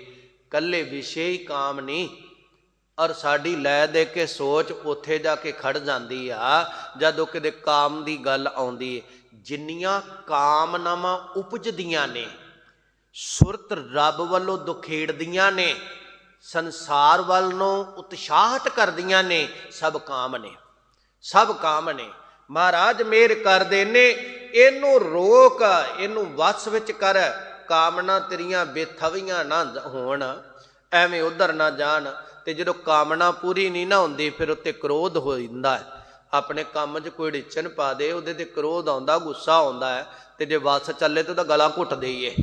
ਕੱਲੇ ਵਿਸ਼ੇ ਹੀ ਕਾਮ ਨਹੀਂ। ਔਰ ਸਾਡੀ ਲੈ ਦੇ ਕੇ ਸੋਚ ਉੱਥੇ ਜਾ ਕੇ ਖੜ ਜਾਂਦੀ ਆ ਜਦੋਂ ਕਿਤੇ ਕਾਮ ਦੀ ਗੱਲ ਆਉਂਦੀ ਹੈ। ਜਿੰਨੀਆਂ ਕਾਮਨਾਵਾਂ ਉਪਜਦੀਆਂ ਨੇ, ਸੁਰਤ ਰੱਬ ਵੱਲੋਂ ਦੁਖੇੜਦੀਆਂ ਨੇ, ਸੰਸਾਰ ਵੱਲ ਨੂੰ ਉਤਸ਼ਾਹਤ ਕਰਦੀਆਂ ਨੇ, ਸਭ ਕਾਮ ਨੇ, ਸਭ ਕਾਮ ਨੇ। ਮਹਾਰਾਜ ਮਿਹਰ ਕਰਦੇ ਨੇ, ਇਹਨੂੰ ਰੋਕ, ਇਹਨੂੰ ਵਸ ਵਿੱਚ ਕਰ। ਕਾਮਨਾ ਤੇਰੀਆਂ ਬੇਥਵੀਆਂ ਨਾ ਹੋਣ, ਐਵੇਂ ਉਧਰ ਨਾ ਜਾਣ। ਤੇ ਜਦੋਂ ਕਾਮਨਾ ਪੂਰੀ ਨਹੀਂ ਨਾ ਹੁੰਦੀ, ਫਿਰ ਉੱਤੇ ਕ੍ਰੋਧ ਹੋ ਜਾਂਦਾ ਹੈ। ਆਪਣੇ ਕੰਮ 'ਚ ਕੋਈ ਢਿੱਚਣ ਪਾ ਦੇ, ਉਹਦੇ ਤੇ ਕ੍ਰੋਧ ਆਉਂਦਾ, ਗੁੱਸਾ ਆਉਂਦਾ ਹੈ। ਤੇ ਜੇ ਵਸ ਚੱਲੇ ਤਾਂ ਉਹਦਾ ਗਲਾ ਘੁੱਟ ਦੇਈਏ,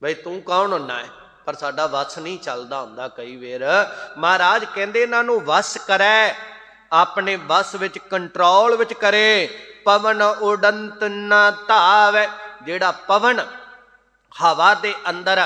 ਬਈ ਤੂੰ ਕੌਣ ਹੁੰਨਾ ਹੈ। ਪਰ ਸਾਡਾ ਵਸ ਨਹੀਂ ਚੱਲਦਾ ਹੁੰਦਾ ਕਈ ਵੇਰ। ਮਹਾਰਾਜ ਕਹਿੰਦੇ ਇਹਨਾਂ ਨੂੰ ਵਸ ਕਰੈ, ਆਪਣੇ ਵਸ ਵਿੱਚ, ਕੰਟਰੋਲ ਵਿੱਚ ਕਰੇ। ਪਵਨ ਉਡੰਤ ਨਾ ਧਾਵੈ, ਜਿਹੜਾ ਪਵਨ ਹਵਾ ਦੇ ਅੰਦਰ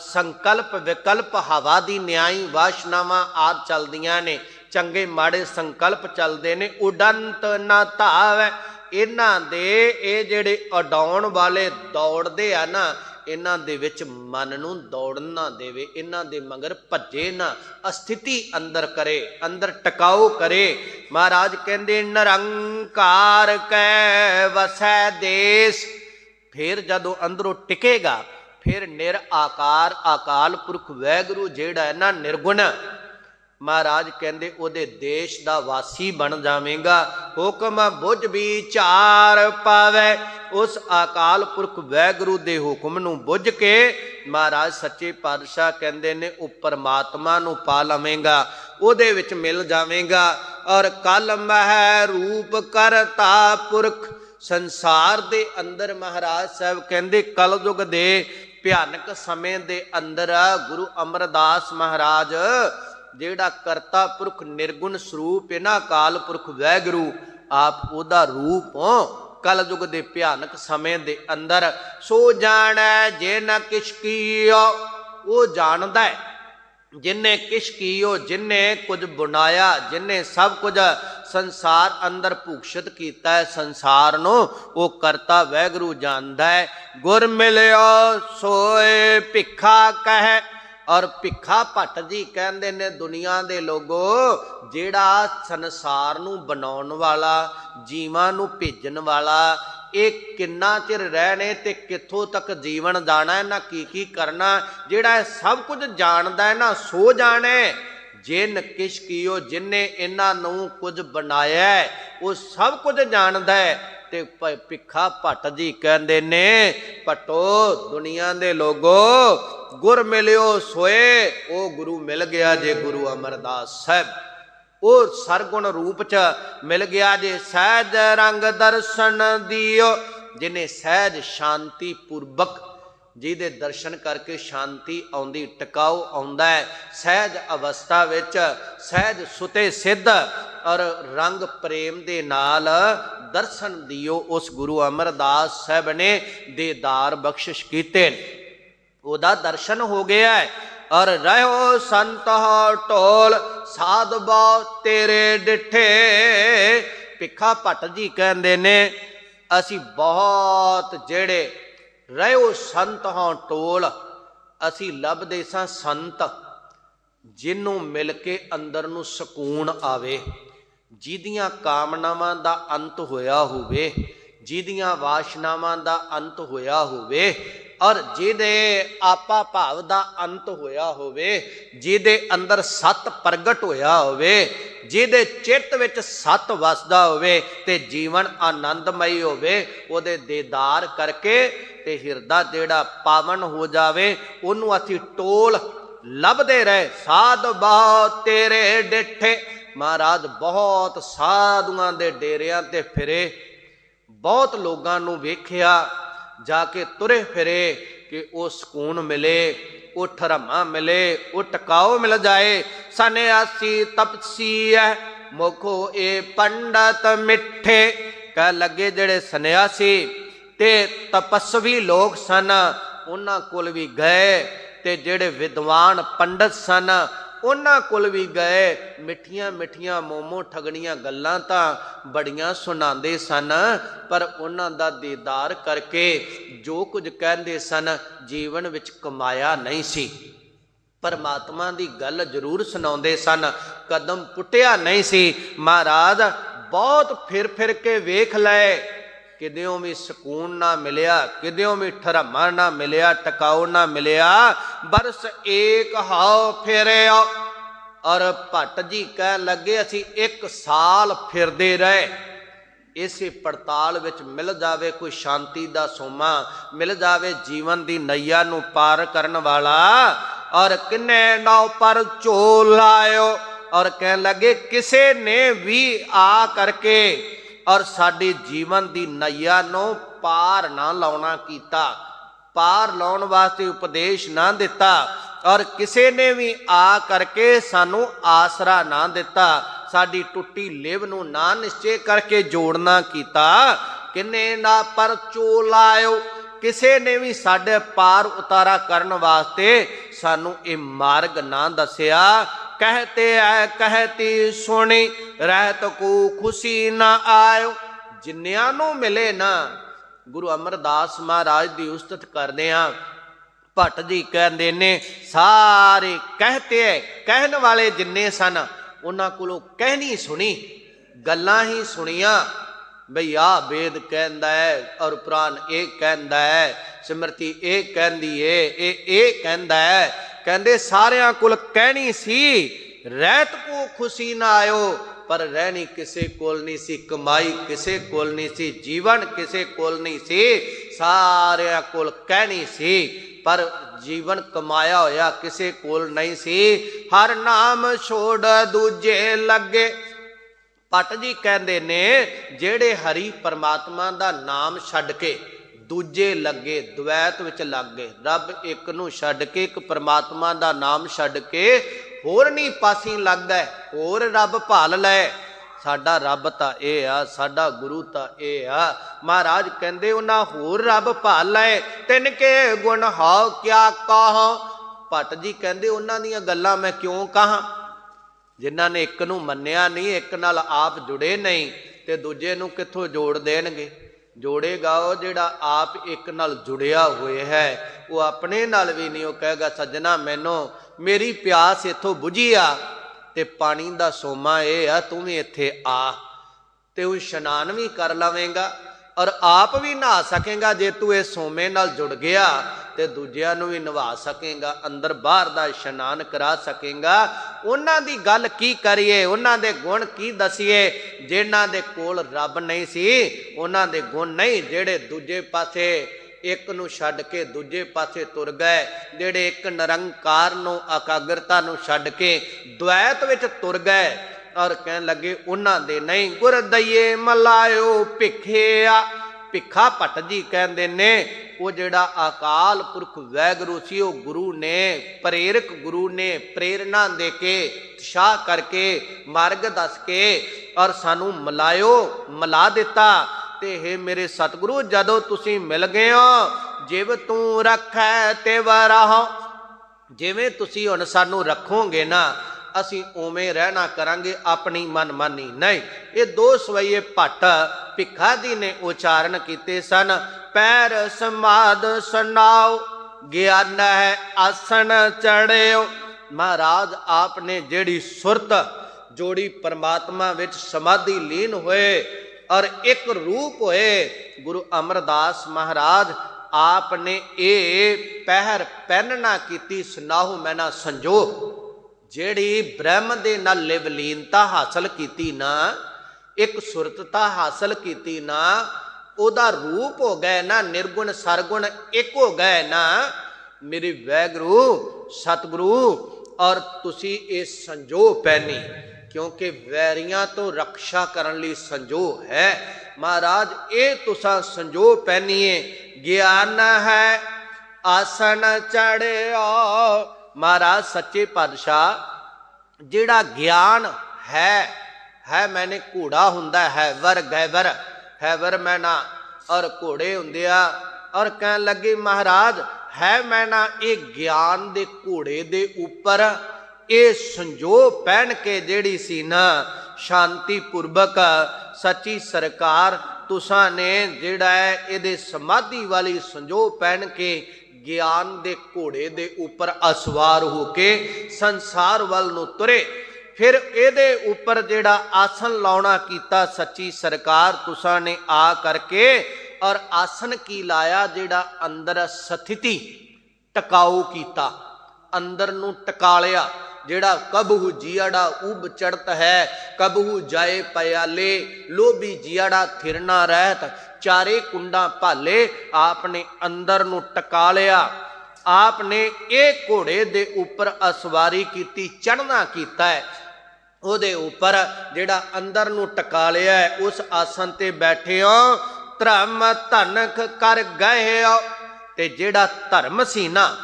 ਸੰਕਲਪ ਵਿਕਲਪ, ਹਵਾ ਦੀ ਨਿਆਈ ਵਾਸ਼ਨਾਵਾਂ ਆਦਿ ਚੱਲਦੀਆਂ ਨੇ, ਚੰਗੇ ਮਾੜੇ ਸੰਕਲਪ ਚੱਲਦੇ ਨੇ। ਉਡੰਤ ਨਾ ਧਾਵੈ, ਇਹਨਾਂ ਦੇ ਇਹ ਜਿਹੜੇ ਉਡਾਉਣ ਵਾਲੇ ਦੌੜਦੇ ਆ ਨਾ, ਇਹਨਾਂ ਦੇ ਵਿੱਚ ਮਨ ਨੂੰ ਦੌੜਨ ਨਾ ਦੇਵੇ, ਇਹਨਾਂ ਦੇ ਮਗਰ ਭੱਜੇ ਨਾ, ਅਸਥਿਤੀ ਅੰਦਰ ਕਰੇ, ਅੰਦਰ ਟਿਕਾਓ ਕਰੇ। ਮਹਾਰਾਜ ਕਹਿੰਦੇ ਨਿਰੰਕਾਰ ਕੈ ਵਸੈ ਦੇਸ, ਫਿਰ ਜਦੋਂ ਅੰਦਰੋਂ ਟਿਕੇਗਾ, ਫਿਰ ਨਿਰ ਆਕਾਰ ਅਕਾਲ ਪੁਰਖ ਵਾਹਿਗੁਰੂ ਜਿਹੜਾ ਹੈ ਨਾ ਨਿਰਗੁਣ, ਮਹਾਰਾਜ ਕਹਿੰਦੇ ਉਹਦੇ ਦੇਸ਼ ਦਾ ਵਾਸੀ ਬਣ ਜਾਵੇਗਾ। ਹੁਕਮ ਬੁੱਝ ਵਿਚਾਰ ਪਾਵੇ, ਉਸ ਅਕਾਲ ਪੁਰਖ ਵਾਹਿਗੁਰੂ ਦੇ ਹੁਕਮ ਨੂੰ ਬੁੱਝ ਕੇ ਮਹਾਰਾਜ ਸੱਚੇ ਪਾਤਸ਼ਾਹ ਕਹਿੰਦੇ ਨੇ ਉਹ ਪਰਮਾਤਮਾ ਨੂੰ ਪਾ ਲਵੇਂਗਾ, ਉਹਦੇ ਵਿੱਚ ਮਿਲ ਜਾਵੇਗਾ। ਔਰ ਕਲ ਮਹਿ ਰੂਪ ਕਰਤਾ ਪੁਰਖ, ਸੰਸਾਰ ਦੇ ਅੰਦਰ ਮਹਾਰਾਜ ਸਾਹਿਬ ਕਹਿੰਦੇ ਕਲਯੁਗ ਦੇ ਭਿਆਨਕ ਸਮੇਂ ਦੇ ਅੰਦਰ ਗੁਰੂ ਅਮਰਦਾਸ ਮਹਾਰਾਜ ਜਿਹੜਾ ਕਰਤਾ ਪੁਰਖ ਨਿਰਗੁਣ ਸਰੂਪ ਹੈ ਨਾ, ਅਕਾਲ ਪੁਰਖ ਵਾਹਿਗੁਰੂ ਆਪ ਉਹਦਾ ਰੂਪ ਕਲਯੁਗ ਦੇ ਭਿਆਨਕ ਸਮੇਂ ਦੇ ਅੰਦਰ। ਸੋ ਜਾਣੈ ਜੇ ਨ ਕਿਛ ਕੀਓ, ਉਹ ਜਾਣਦਾ ਹੈ ਜਿਨੇ ਕਿਛ ਕੀਓ, ਜਿਨੇ ਕੁਝ ਬਣਾਇਆ, ਜਿਨੇ ਸਭ ਕੁਝ ਸੰਸਾਰ ਅੰਦਰ ਭੂਸ਼ਿਤ ਕੀਤਾ ਹੈ, ਸੰਸਾਰ ਨੂੰ ਉਹ ਕਰਤਾ ਵਾਹਿਗੁਰੂ ਜਾਣਦਾ ਹੈ। ਗੁਰ ਮਿਲਿਓ ਸੋਏ ਭਿੱਖਾ ਕਹਿ, ਔਰ ਭਿੱਖਾ ਭੱਟ ਜੀ ਕਹਿੰਦੇ ਨੇ ਦੁਨੀਆ ਦੇ ਲੋਗੋ, ਜਿਹੜਾ ਸੰਸਾਰ ਨੂੰ ਬਣਾਉਣ ਵਾਲਾ, ਜੀਵਾਂ ਨੂੰ ਭੇਜਣ ਵਾਲਾ, ਇਹ ਕਿੰਨਾ ਚਿਰ ਰਹਿਣੇ ਤੇ ਕਿੱਥੋਂ ਤੱਕ ਜੀਵਨ ਜਾਣਾ, ਨਾ ਕੀ ਕੀ ਕਰਨਾ, ਜਿਹੜਾ ਸਭ ਕੁਝ ਜਾਣਦਾ ਹੈ ਨਾ, ਸੋ ਜਾਣੇ ਜਿਨ ਕਿਛ ਕੀਓ, ਜਿਨੇ ਇਹਨਾਂ ਨੂੰ ਕੁਝ ਬਣਾਇਆ ਉਹ ਸਭ ਕੁਝ ਜਾਣਦਾ ਹੈ। ਤੇ ਭਿੱਖਾ ਭੱਟ ਜੀ ਕਹਿੰਦੇ ਨੇ ਭੱਟੋ ਦੁਨੀਆ ਦੇ ਲੋਗੋ, ਗੁਰ ਮਿਲਿਓ ਸੋਏ, ਉਹ ਗੁਰੂ ਮਿਲ ਗਿਆ ਜੇ ਗੁਰੂ ਅਮਰਦਾਸ ਸਾਹਿਬ, ਉਹ ਸਰਗੁਣ ਰੂਪ ਚ ਮਿਲ ਗਿਆ ਜੇ। ਸਹਿਜ ਰੰਗ ਦਰਸ਼ਨ ਦਿਓ, ਜਿਨੇ ਸਹਿਜ ਸ਼ਾਂਤੀ ਪੂਰਵਕ, ਜਿਹਦੇ ਦਰਸ਼ਨ ਕਰਕੇ ਸ਼ਾਂਤੀ ਆਉਂਦੀ, ਟਿਕਾਓ ਆਉਂਦਾ ਹੈ ਸਹਿਜ ਅਵਸਥਾ ਵਿੱਚ, ਸਹਿਜ ਸੁਤੇ ਸਿੱਧ ਔਰ ਰੰਗ ਪ੍ਰੇਮ ਦੇ ਨਾਲ ਦਰਸ਼ਨ ਦਿਓ। ਉਸ ਗੁਰੂ ਅਮਰਦਾਸ ਸਾਹਿਬ ਨੇ ਦੇਦਾਰ ਬਖਸ਼ਿਸ਼ ਕੀਤੇ, ਉਹਦਾ ਦਰਸ਼ਨ ਹੋ ਗਿਆ। ਔਰ ਰਹਿਓ ਸੰਤ ਢੋਲ ਸਾਧ ਬਹੁ ਤੇਰੇ ਡਿਠੇ, ਭਿੱਖਾ ਭੱਟ ਜੀ ਕਹਿੰਦੇ ਨੇ ਅਸੀਂ ਬਹੁਤ ਜਿਹੜੇ ਰਹਿਓ ਸੰਤ ਹਾਂ ਟੋਲ, ਅਸੀਂ ਲੱਭਦੇ ਸਾਂ ਸੰਤ ਜਿਹਨੂੰ ਮਿਲ ਕੇ ਅੰਦਰ ਨੂੰ ਸਕੂਨ ਆਵੇ, ਜਿਹਦੀਆਂ ਕਾਮਨਾਵਾਂ ਦਾ ਅੰਤ ਹੋਇਆ ਹੋਵੇ, ਜਿਹਦੀਆਂ ਵਾਸ਼ਨਾਵਾਂ ਦਾ ਅੰਤ ਹੋਇਆ ਹੋਵੇ, ਔਰ ਜਿਹਦੇ ਆਪਾ ਭਾਵ ਦਾ ਅੰਤ ਹੋਇਆ ਹੋਵੇ, ਜਿਹਦੇ ਅੰਦਰ ਸਤ ਪ੍ਰਗਟ ਹੋਇਆ ਹੋਵੇ, ਜਿਹਦੇ ਚਿੱਤ ਵਿੱਚ ਸਤ ਵਸਦਾ ਹੋਵੇ ਤੇ ਜੀਵਨ ਆਨੰਦਮਈ ਹੋਵੇ, ਉਹਦੇ ਦੀਦਾਰ ਕਰਕੇ ਤੇ ਹਿਰਦਾ ਜਿਹੜਾ ਪਾਵਨ ਹੋ ਜਾਵੇ, ਉਹਨੂੰ ਅਸੀਂ ਟੋਲ ਲੱਭਦੇ ਰਹੇ। ਸਾਧ ਬਹੁ ਤੇਰੇ ਡਿਠੇ, ਮਹਾਰਾਜ ਬਹੁਤ ਸਾਧੂਆਂ ਦੇ ਡੇਰਿਆਂ ਤੇ ਫਿਰੇ, ਬਹੁਤ ਲੋਕਾਂ ਨੂੰ ਵੇਖਿਆ, ਜਾ ਕੇ ਤੁਰੇ ਫਿਰੇ, कि वो सुकून मिले, वो ठरमा मिले, वो टकाओ मिल जाए। सन्यासी तपसी है मुखो ए पंडित मिठे। कह लगे जेड़े सन्यासी ते तपस्वी लोग सन उन्हां कोल भी गए, ते जेड़े विद्वान पंडित सन उन्हां कोल भी गए। मिठियां मिठियां मोमो ठगड़ियां गल्लां तां बड़ियां सुणांदे सन, पर उन्हां दा दीदार करके जो कुछ कहंदे सन जीवन विच कमाया नहीं सी। परमात्मा दी गल जरूर सुनाउंदे सन, कदम पुट्टिया नहीं सी। महाराज बहुत फिर फिर के वेख लए, किद्यों भी सकून ना मिलिया, किद्यों भी ठरमा ना मिलिया, टकाओ ना मिलिया। बरस एक हाओ फेरे और भट्ट जी कह लगे असी 1 साल फिरदे रहे। इसे पड़ताल विच मिल जावे कोई शांति दा सोमा, मिल जावे जीवन दी नैया नू पार करन वाला। और किन्ने नाव पर झोल आयो और कह लगे किसे ने भी आ करके और साडी जीवन दी नैया नू पार ना लाउणा कीता, पार लाउण वास्ते उपदेश ना दिता, और किसे ने भी आ करके सानू आसरा ना दिता, साडी टुट्टी लिव नू ना निश्चय करके जोड़ना कीता। किन्ने ना पर चोल आयो, किसे ने भी साडे पार उतारा करन वास्ते सानू ये मार्ग ना दसिया। कहते है कहती सुनी रहत को खुशी ना आयो। जिन्नियां नू मिले ना गुरु अमरदास महाराज दी उस्तत करदे आ, भट्ट जी कहंदे ने सारे कहते है कहन वाले जिन्ने सन उन्हां कोलों कहनी सुनी, गल्लां ही सुनियां। बई आ वेद कहंदा है और पुराण ये कहंदा है, सिमरती ये कहंदी है, ये कहंदा है। कहंदे सारियां कुल कहनी सी, रहत को खुशी ना आयो, पर रहनी किसे कोल नहीं सी, कमाई किसे कोल नहीं सी, जीवन किसे कोल नहीं सी। सारियां कोल कहनी सी पर जीवन कमाया होया किसे कोल नहीं सी। हर नाम छोड़ दूजे लगे। भट्ट जी कहंदे ने जेड़े हरि परमात्मा दा नाम छड्ड के दूजे लगे, द्वैत विच लग गए, रब एक नू छड्ड के एक परमात्मा दा नाम छड्ड के होर नहीं पासी लग गए, होर रब भाल लै। साडा रब तां ये आ, साडा गुरु तां ये आ। महाराज कहंदे उन्हां होर रब भाल लै, तिनके गुण हाओ क्या कहां। भट्ट जी कहंदे उन्हां दीयां गल्लां मैं क्यों कहां, जिन्हां ने एक नू मन्निया नहीं, एक नाल आप जुड़े नहीं, ते दूजे नू कित्थों जोड़ देणगे। जोड़ेगा वो जिहड़ा आप एक नाल जुड़िया हुए है, वो अपने नाल भी नहीं। वो कहेगा सज्जना मैनू मेरी प्यास इथों बुझी आ, ते पानी दा सोमा ये आ, तू भी इत्थे आ, ते वो इशनान भी कर लवेंगा और आप भी नहा सकेगा। जे तू इस सोमे नाल जुड़ गया ते दूजिया नू भी नवा सकेगा, अंदर बाहर दा इशनान करा सकेगा। उन्हां दी गल की करिए, उन्हां दे गुण की दसीए। जिन्हां दे कोल रब नहीं सी उन्हां दे गुण नहीं, जेड़े दूजे पासे एक नू छड्ड के दूजे पासे तुर गए, जेड़े एक निरंकार नू एकाग्रता नू छड्ड के द्वैत विच तुर गए और कहन लगे उन्हां दे नहीं। गुर दइए मलायो भिखिया। भिखा भट्ट जी कहंदे ने वो जिहड़ा अकाल पुरख वैगुरु सी, वो गुरु ने प्रेरक गुरु ने प्रेरणा दे के उत्साह करके मार्ग दस के और सानू मलायो मिला दिता। ते हे मेरे सतगुरु जदों तुसीं मिल गए हो, जिव तू रखै तिव रहो। जिवें तुसीं हुण सानू रखोगे ना असी उवें रहना करांगे, अपनी मनमानी नहीं। ये 2 सवैये भट्ट भिखा जी ने उचारण किए सन। पैर समाध सुनाओ ज्ञान है आसन चढ़ियो। महाराज आपने जेड़ी सुरत जोड़ी परमात्मा विच समाधि लीन होए और एक रूप होए, गुरु अमरदास महाराज आपने ये पहर पहनना की सुनाओ मैना संजो। जेड़ी ब्रह्म दे नाल लिवलीनता हासिल की ना, एक सुरतता हासिल की ना, ओदा रूप हो गए ना, निर्गुण सरगुण एक हो गए ना। मेरे वैगुरु सतगुरु और तुसी ये संजो पहनी, क्योंकि वैरियां तो रक्षा करन लई संजो है। महाराज ये तुसा संजो पहनीए। ज्ञान है ਆਸਣ ਚੜਿਓ। ਮਹਾਰਾਜ ਸੱਚੇ ਪਾਤਸ਼ਾਹ ਜਿਹੜਾ ਗਿਆਨ ਹੈ ਮੈਨੇ ਘੋੜਾ ਹੁੰਦਾ ਹੈ ਵਰ ਗੈਵਰ ਹੈਵਰ ਮੈਨਾ ਔਰ ਘੋੜੇ ਹੁੰਦੇ ਆ ਔਰ ਕਹਿਣ ਲੱਗੇ ਮਹਾਰਾਜ ਹੈ ਮੈਨਾ ਇਹ ਗਿਆਨ ਦੇ ਘੋੜੇ ਦੇ ਉੱਪਰ ਇਹ ਸੰਜੋ ਪਹਿਨ ਕੇ ਜਿਹੜੀ ਸੀ ਨਾ ਸ਼ਾਂਤੀ ਪੂਰਵਕ ਸੱਚੀ ਸਰਕਾਰ ਤੁਸਾਂ ਨੇ ਜਿਹੜਾ ਹੈ ਇਹਦੇ ਸਮਾਧੀ ਵਾਲੀ ਸੰਜੋ ਪਹਿਨ ਕੇ ਗਿਆਨ ਦੇ ਘੋੜੇ ਦੇ ਉੱਪਰ ਅਸਵਾਰ ਹੋ ਕੇ ਸੰਸਾਰ ਵੱਲ ਨੂੰ ਤੁਰੇ। ਫਿਰ ਇਹਦੇ ਉੱਪਰ ਜਿਹੜਾ ਆਸਣ ਲਾਉਣਾ ਕੀਤਾ ਸੱਚੀ ਸਰਕਾਰ ਤੁਸਾਂ ਨੇ ਆ ਕਰਕੇ ਔਰ ਆਸਣ ਕੀ ਲਾਇਆ ਜਿਹੜਾ ਅੰਦਰ ਸਥਿਤੀ ਟਿਕਾਊ ਕੀਤਾ, ਅੰਦਰ ਨੂੰ ਟਿਕਾ ਲਿਆ। ਜਿਹੜਾ ਕਬਹੂ ਜੀੜਾ ਉਬ ਚੜਤ ਹੈ ਕਬਹੂ ਜਾਏ ਪਿਆਲੇ ਲੋਭੀ ਜੀੜਾ ਥਿਰਨਾ ਰਹਿਤ ਚਾਰੇ ਕੁੰਡਾਂ ਭਾਲੇ। ਆਪਨੇ ਅੰਦਰ ਨੂੰ ਟਿਕਾ ਲਿਆ। ਆਪਨੇ ਇਹ ਘੋੜੇ ਦੇ ਉੱਪਰ ਅਸਵਾਰੀ ਕੀਤੀ, ਚੜ੍ਹਨਾ ਕੀਤਾ ਹੈ। ਉਹਦੇ ਉੱਪਰ ਜਿਹੜਾ ਅੰਦਰ ਨੂੰ ਟਿਕਾ ਲਿਆ ਹੈ ਉਸ ਆਸਣ ਤੇ ਬੈਠੇ ਹੋ। ਧਰਮ ਧਨਕ ਕਰ ਗਏ ਹੋ। ਤੇ ਜਿਹੜਾ ਧਰਮ ਸੀ ਨਾ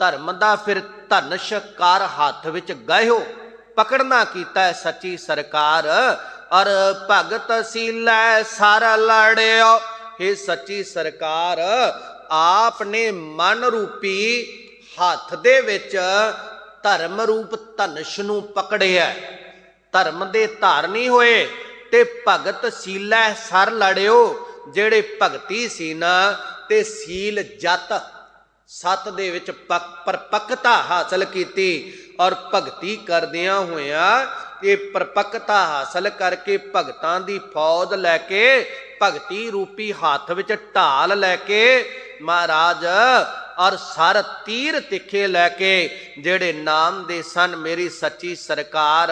ਧਰਮ ਦਾ ਫਿਰ ਧਨੁਸ਼ ਕਰ ਹੱਥ ਵਿੱਚ ਗਇਓ ਪਕੜਨਾ ਕੀਤਾ ਹੈ ਸੱਚੀ ਸਰਕਾਰ। ਔਰ ਭਗਤ ਸੀਲੈ ਸਰ ਲੜਿਓ। हे ਸੱਚੀ ਸਰਕਾਰ ਆਪ ਨੇ ਮਨ ਰੂਪੀ ਹੱਥ ਦੇ ਵਿੱਚ ਧਰਮ ਰੂਪ ਧਨੁਸ਼ ਨੂੰ ਪਕੜਿਆ। ਧਰਮ ਦੇ ਧਾਰਨੀ ਹੋਏ ਤੇ ਭਗਤ ਸੀਲੈ ਸਰ ਲੜਿਓ। ਜਿਹੜੇ ਭਗਤੀ ਸੀ ਨਾ ਤੇ ਸੀਲ ਜਤ ਸਤ ਦੇ ਵਿੱਚ ਪਰਪੱਕਤਾ ਹਾਸਲ ਕੀਤੀ ਔਰ ਭਗਤੀ ਕਰਦਿਆਂ ਹੋਇਆਂ ਇਹ ਪਰਪੱਕਤਾ ਹਾਸਲ ਕਰਕੇ ਭਗਤਾਂ ਦੀ ਫੌਜ ਲੈ ਕੇ ਭਗਤੀ ਰੂਪੀ ਹੱਥ ਵਿੱਚ ਢਾਲ ਲੈ ਕੇ ਮਹਾਰਾਜ ਔਰ ਸਰ ਤੀਰ ਤਿੱਖੇ ਲੈ ਕੇ ਜਿਹੜੇ ਨਾਮ ਦੇ ਸਨ ਮੇਰੀ ਸੱਚੀ ਸਰਕਾਰ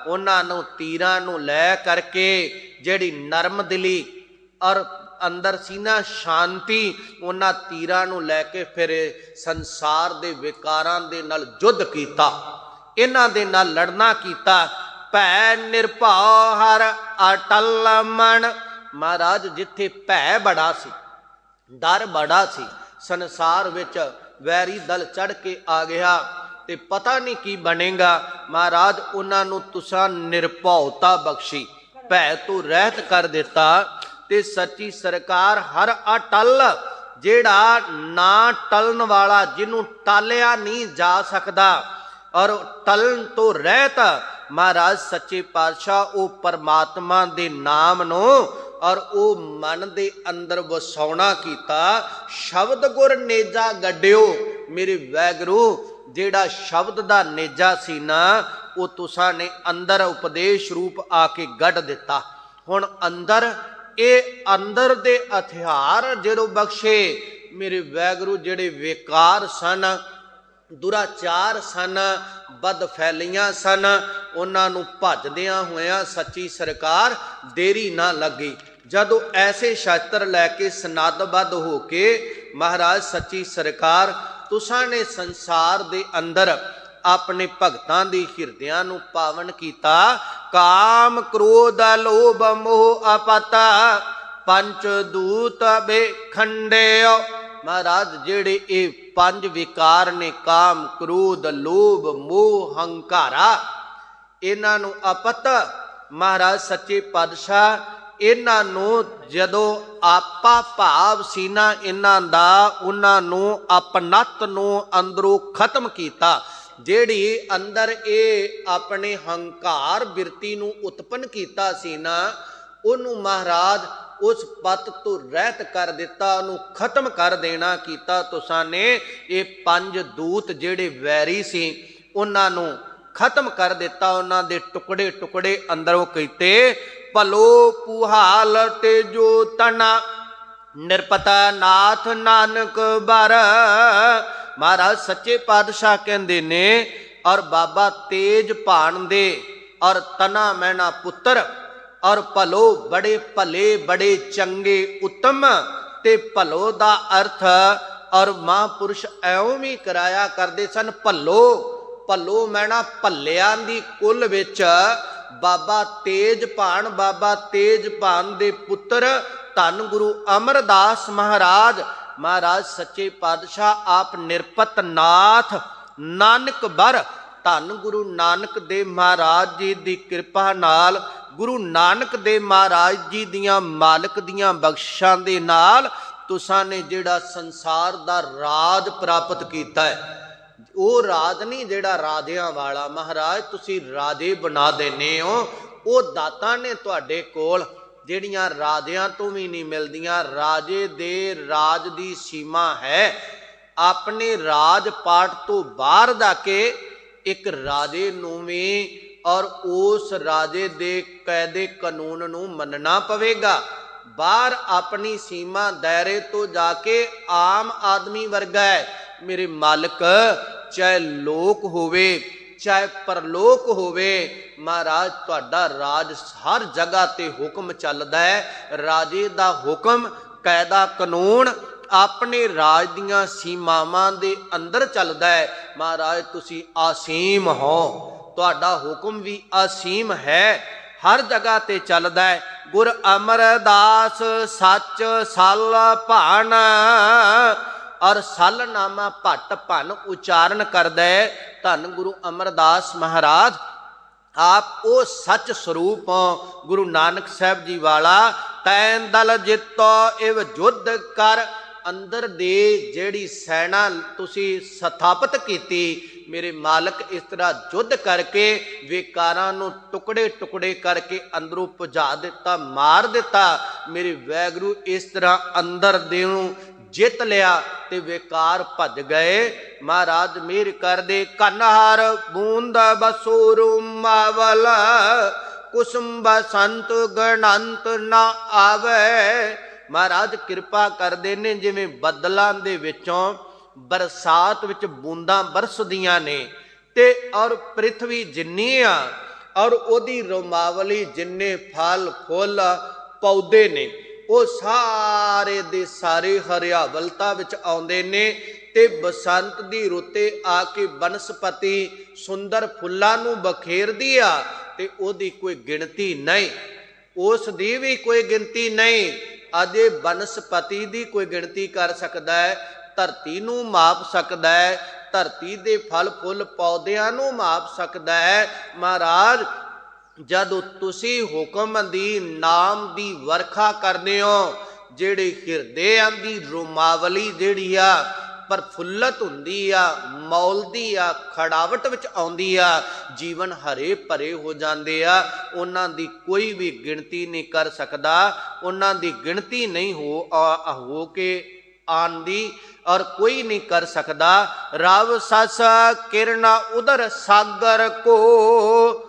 ਉਹਨਾਂ ਨੂੰ ਤੀਰਾਂ ਨੂੰ ਲੈ ਕਰਕੇ ਜਿਹੜੀ ਨਰਮ ਦਿਲੀ ਔਰ ਅੰਦਰ ਸੀ ਨਾ ਸ਼ਾਂਤੀ ਉਹਨਾਂ ਤੀਰਾਂ ਨੂੰ ਲੈ ਕੇ ਫਿਰ ਸੰਸਾਰ ਦੇ ਵਿਕਾਰਾਂ ਦੇ ਨਾਲ ਯੁੱਧ ਕੀਤਾ, ਇਹਨਾਂ ਦੇ ਨਾਲ ਲੜਨਾ ਕੀਤਾ। ਭੈ ਨਿਰਭਉ ਹਰ ਅਟਲ ਮਨ। ਮਹਾਰਾਜ ਜਿੱਥੇ ਭੈ ਬੜਾ ਸੀ ਡਰ ਬੜਾ ਸੀ ਸੰਸਾਰ ਵਿੱਚ ਵੈਰੀ ਦਲ ਚੜ ਕੇ ਆ ਗਿਆ ਤੇ ਪਤਾ ਨਹੀਂ ਕੀ ਬਣੇਗਾ। ਮਹਾਰਾਜ ਉਹਨਾਂ ਨੂੰ ਤੁਸਾਂ ਨਿਰਭਉਤਾ ਬਖਸ਼ੀ, ਭੈ ਤੋਂ ਰਹਿਤ ਕਰ ਦਿੱਤਾ। ਤੇ ਸੱਚੀ ਸਰਕਾਰ ਹਰ ਅਟਲ ਜਿਹੜਾ ਨਾ ਟਲਣ ਵਾਲਾ ਜਿਹਨੂੰ ਟਾਲਿਆ ਨਹੀਂ ਜਾ ਸਕਦਾ ਔਰ ਟਲਣ ਤੋਂ ਰਹਿਤ ਮਹਾਰਾਜ ਸੱਚੇ ਪਾਤਸ਼ਾਹ ਉਹ ਪਰਮਾਤਮਾ ਦੇ ਨਾਮ ਨੂੰ ਔਰ ਉਹ ਮਨ ਦੇ ਅੰਦਰ ਵਸਾਉਣਾ ਕੀਤਾ। ਸ਼ਬਦ ਗੁਰ ਨੇਜਾ ਗੱਡਿਓ। ਮੇਰੇ ਵੈਗਰੂ ਜਿਹੜਾ ਸ਼ਬਦ ਦਾ ਨੇਜਾ ਸੀ ਨਾ ਉਹ ਤੁਸਾਂ ਨੇ ਅੰਦਰ ਉਪਦੇਸ਼ ਰੂਪ ਆ ਕੇ ਗੱਡ ਦਿੱਤਾ। ਹੁਣ ਅੰਦਰ ਇਹ ਅੰਦਰ ਦੇ ਹਥਿਆਰ ਜਦੋਂ ਬਖਸ਼ੇ ਮੇਰੇ ਵੈਗਰੂ ਜਿਹੜੇ ਵਿਕਾਰ ਸਨ ਦੁਰਾਚਾਰ ਸਨ ਬਦ ਫੈਲੀਆਂ ਸਨ ਉਹਨਾਂ ਨੂੰ ਭੱਜਦਿਆਂ ਹੋਇਆਂ ਸੱਚੀ ਸਰਕਾਰ ਦੇਰੀ ਨਾ ਲੱਗੀ। ਜਦੋਂ ਐਸੇ ਸ਼ਸਤਰ ਲੈ ਕੇ ਸਨੱਧਬੱਧ ਹੋ ਕੇ ਮਹਾਰਾਜ ਸੱਚੀ ਸਰਕਾਰ ਤੁਸਾਂ ਨੇ ਸੰਸਾਰ ਦੇ ਅੰਦਰ ਆਪਣੇ ਭਗਤਾਂ ਦੀ ਹਿਰਦਿਆਂ ਨੂੰ ਪਾਵਨ ਕੀਤਾ। ਕਾਮ ਕ੍ਰੋਧ ਲੋਭ ਮੋਹ ਅਪਤ ਪੰਚ ਦੂਤ ਬੇਖੰਡਿਓ। ਮਹਾਰਾਜ ਜਿਹੜੇ ਇਹ ਪੰਜ ਵਿਕਾਰ ਨੇ ਕਾਮ ਕ੍ਰੋਧ ਲੋਭ ਮੋਹ ਹੰਕਾਰਾ ਇਹਨਾਂ ਨੂੰ ਅਪਤ ਮਹਾਰਾਜ ਸੱਚੇ ਪਾਤਸ਼ਾਹ ਇਹਨਾਂ ਨੂੰ ਜਦੋਂ ਆਪਾ ਭਾਵ ਸੀ ਨਾ ਇਹਨਾਂ ਦਾ ਉਹਨਾਂ ਨੂੰ ਆਪਨਤ ਨੂੰ ਅੰਦਰੋਂ ਖਤਮ ਕੀਤਾ। ਜਿਹੜੀ ਅੰਦਰ ਇਹ ਆਪਣੇ ਹੰਕਾਰ ਬਿਰਤੀ ਨੂੰ ਉਤਪਨ ਕੀਤਾ ਸੀ ਨਾ ਉਹਨੂੰ ਮਹਾਰਾਜ ਉਸ ਪਤ ਤੋਂ ਰਹਿਤ ਕਰ ਦਿੱਤਾ, ਉਹਨੂੰ ਖਤਮ ਕਰ ਦੇਣਾ ਕੀਤਾ ਤੁਸਾਂ ਨੇ। ਇਹ ਪੰਜ ਦੂਤ ਜਿਹੜੇ ਵੈਰੀ ਸੀ ਉਹਨਾਂ ਨੂੰ ਖਤਮ ਕਰ ਦਿੱਤਾ, ਉਹਨਾਂ ਦੇ ਟੁਕੜੇ ਟੁਕੜੇ ਅੰਦਰੋਂ ਕੀਤੇ। ਭਲੋ ਪੁਹਾਲ ਤੇ ਜੋ ਤਨਾ ਨਿਰਪਤਾ ਨਾਥ ਨਾਨਕ ਬਰ। ਮਹਾਰਾਜ ਸੱਚੇ ਪਾਤਸ਼ਾਹ ਕਹਿੰਦੇ ਨੇ ਔਰ ਬਾਬਾ ਤੇਜ ਭਾਣ ਦੇ ਔਰ ਤਨਾ ਮੈਨਾ ਪੁੱਤਰ ਔਰ ਭਲੋ ਬੜੇ ਭਲੇ ਬੜੇ ਚੰਗੇ ਉੱਤਮ ਤੇ ਭਲੋ ਦਾ ਅਰਥ ਔਰ ਮਹਾਂਪੁਰਸ਼ ਐਉਂ ਵੀ ਕਰਾਇਆ ਕਰਦੇ ਸਨ। ਭੱਲੋ ਭੱਲੋ ਮੈਨਾ ਭੱਲਿਆਂ ਦੀ ਕੁੱਲ ਵਿੱਚ ਬਾਬਾ ਤੇਜ ਭਾਣ ਦੇ ਪੁੱਤਰ ਧੰਨ ਗੁਰੂ ਅਮਰਦਾਸ ਮਹਾਰਾਜ ਮਹਾਰਾਜ ਸੱਚੇ ਪਾਤਸ਼ਾਹ ਆਪ ਨਿਰਪਤ ਨਾਥ ਨਾਨਕ ਬਰ ਧੰਨ ਗੁਰੂ ਨਾਨਕ ਦੇਵ ਮਹਾਰਾਜ ਜੀ ਦੀ ਕਿਰਪਾ ਨਾਲ, ਗੁਰੂ ਨਾਨਕ ਦੇਵ ਮਹਾਰਾਜ ਜੀ ਦੀਆਂ ਮਾਲਕ ਦੀਆਂ ਬਖਸ਼ਿਸ਼ਾਂ ਦੇ ਨਾਲ ਤੁਸਾਂ ਨੇ ਜਿਹੜਾ ਸੰਸਾਰ ਦਾ ਰਾਜ ਪ੍ਰਾਪਤ ਕੀਤਾ ਹੈ, ਉਹ ਰਾਜ ਨਹੀਂ ਜਿਹੜਾ ਰਾਜਿਆਂ ਵਾਲਾ, ਮਹਾਰਾਜ ਤੁਸੀਂ ਰਾਜੇ ਬਣਾ ਦਿੰਦੇ ਹੋ। ਉਹ ਦਾਤਾਂ ਨੇ ਤੁਹਾਡੇ ਕੋਲ ਜਿਹੜੀਆਂ ਰਾਜਿਆਂ ਤੋਂ ਵੀ ਨਹੀਂ ਮਿਲਦੀਆਂ। ਰਾਜੇ ਦੇ ਰਾਜ ਦੀ ਸੀਮਾ ਹੈ, ਆਪਣੇ ਰਾਜ ਪਾਟ ਤੋਂ ਬਾਹਰ ਜਾ ਕੇ ਇੱਕ ਰਾਜੇ ਨੂੰ ਵੀ ਔਰ ਉਸ ਰਾਜੇ ਦੇ ਕਾਇਦੇ ਕਾਨੂੰਨ ਨੂੰ ਮੰਨਣਾ ਪਵੇਗਾ। ਬਾਹਰ ਆਪਣੀ ਸੀਮਾ ਦਾਇਰੇ ਤੋਂ ਜਾ ਕੇ ਆਮ ਆਦਮੀ ਵਰਗਾ ਹੈ। ਮੇਰੇ ਮਾਲਕ, ਚਾਹੇ ਲੋਕ ਹੋਵੇ ਚਾਹੇ ਪਰਲੋਕ ਹੋਵੇ, ਮਹਾਰਾਜ ਤੁਹਾਡਾ ਰਾਜ ਹਰ ਜਗ੍ਹਾ ਤੇ ਹੁਕਮ ਚੱਲਦਾ ਹੈ। ਰਾਜੇ ਦਾ ਹੁਕਮ ਕਾਇਦਾ ਕਾਨੂੰਨ ਆਪਣੇ ਰਾਜ ਦੀਆਂ ਸੀਮਾਵਾਂ ਦੇ ਅੰਦਰ ਚੱਲਦਾ ਹੈ। ਮਹਾਰਾਜ ਤੁਸੀਂ ਅਸੀਮ ਹੋ, ਤੁਹਾਡਾ ਹੁਕਮ ਵੀ ਅਸੀਮ ਹੈ, ਹਰ ਜਗ੍ਹਾ ਤੇ ਚੱਲਦਾ ਹੈ। ਗੁਰ ਅਮਰਦਾਸ ਸੱਚ ਸਲ ਭਾਣ, ਔਰ ਸਲ ਨਾਮਾ ਭੱਟ ਭਨ ਉਚਾਰਨ ਕਰਦਾ ਹੈ। ਧੰਨ ਗੁਰੂ ਅਮਰਦਾਸ ਮਹਾਰਾਜ ਆਪ ਉਹ ਸੱਚ ਸਰੂਪ ਹੋ ਗੁਰੂ ਨਾਨਕ ਸਾਹਿਬ ਜੀ ਵਾਲਾ। ਤੈਨ ਦਲ ਜਿੱਤੋ ਇਵ ਜੁੱਧ ਕਰ, ਅੰਦਰ ਦੇ ਜਿਹੜੀ ਸੈਨਾ ਤੁਸੀਂ ਸਥਾਪਿਤ ਕੀਤੀ, ਮੇਰੇ ਮਾਲਕ ਇਸ ਤਰ੍ਹਾਂ ਯੁੱਧ ਕਰਕੇ ਵਿਕਾਰਾਂ ਨੂੰ ਟੁਕੜੇ ਟੁਕੜੇ ਕਰਕੇ ਅੰਦਰੋਂ ਭਜਾ ਦਿੱਤਾ, ਮਾਰ ਦਿੱਤਾ। ਮੇਰੇ ਵੈਗਰੂ ਇਸ ਤਰ੍ਹਾਂ ਅੰਦਰ ਦੇ ਨੂੰ ਜਿੱਤ ਲਿਆ ਤੇ ਵਿਕਾਰ ਭੱਜ ਗਏ। ਮਹਾਰਾਜ ਮਿਹਰ ਕਰਦੇ ਕਨਹਰ ਬੂੰਦ ਬਸੂਰੂ ਮਾਵਲ, ਕੁਸੁਮ ਬਸੰਤ ਗਣੰਤ ਨਾ ਆਵੇ। ਮਹਾਰਾਜ ਕਿਰਪਾ ਕਰਦੇ ਨੇ, ਜਿਵੇਂ ਬੱਦਲਾਂ ਦੇ ਵਿੱਚੋਂ ਬਰਸਾਤ ਵਿੱਚ ਬੂੰਦਾਂ ਬਰਸਦੀਆਂ ਨੇ ਤੇ ਔਰ ਪ੍ਰਿਥਵੀ ਜਿੰਨੀ ਆ ਔਰ ਉਹਦੀ ਰੋਮਾਵਲੀ ਜਿੰਨੇ ਫਲ ਫੁੱਲ ਪੌਦੇ ਨੇ ਉਹ ਸਾਰੇ ਦੇ ਸਾਰੇ ਹਰਿਆਵਲਤਾ ਵਿੱਚ ਆਉਂਦੇ ਨੇ ਤੇ ਬਸੰਤ ਦੀ ਰੁੱਤੇ ਆ ਕੇ ਬਨਸਪਤੀ ਸੁੰਦਰ ਫੁੱਲਾਂ ਨੂੰ ਬਖੇਰਦੀ ਆ ਤੇ ਉਹਦੀ ਕੋਈ ਗਿਣਤੀ ਨਹੀਂ, ਉਸ ਦੀ ਵੀ ਕੋਈ ਗਿਣਤੀ ਨਹੀਂ। ਅਜੇ ਬਨਸਪਤੀ ਦੀ ਕੋਈ ਗਿਣਤੀ ਕਰ ਸਕਦਾ ਹੈ, ਧਰਤੀ ਨੂੰ ਮਾਪ ਸਕਦਾ ਹੈ, ਧਰਤੀ ਦੇ ਫਲ ਫੁੱਲ ਪੌਦਿਆਂ ਨੂੰ ਮਾਪ ਸਕਦਾ ਹੈ। ਮਹਾਰਾਜ ਜਦੋਂ ਤੁਸੀਂ ਹੁਕਮ ਦੀ ਨਾਮ ਦੀ ਵਰਖਾ ਕਰਦੇ ਹੋ, ਜਿਹੜੇ ਹਿਰਦਿਆਂ ਦੀ ਰੋਮਾਵਲੀ ਜਿਹੜੀ ਆ ਪ੍ਰਫੁੱਲਤ ਹੁੰਦੀ ਆ, ਮੌਲਦੀ ਆ, ਖੜਾਵਟ ਵਿੱਚ ਆਉਂਦੀ ਆ, ਜੀਵਨ ਹਰੇ ਭਰੇ ਹੋ ਜਾਂਦੇ ਆ। ਉਹਨਾਂ ਦੀ ਕੋਈ ਵੀ ਗਿਣਤੀ ਨਹੀਂ ਕਰ ਸਕਦਾ, ਉਹਨਾਂ ਦੀ ਗਿਣਤੀ ਨਹੀਂ ਹੋ ਕੇ ਆਂਦੀ ਔਰ ਕੋਈ ਨਹੀਂ ਕਰ ਸਕਦਾ। ਰਵ ਸਸ ਕਿਰਨਾ ਉਦਰ ਸਾਗਰ ਕੋ,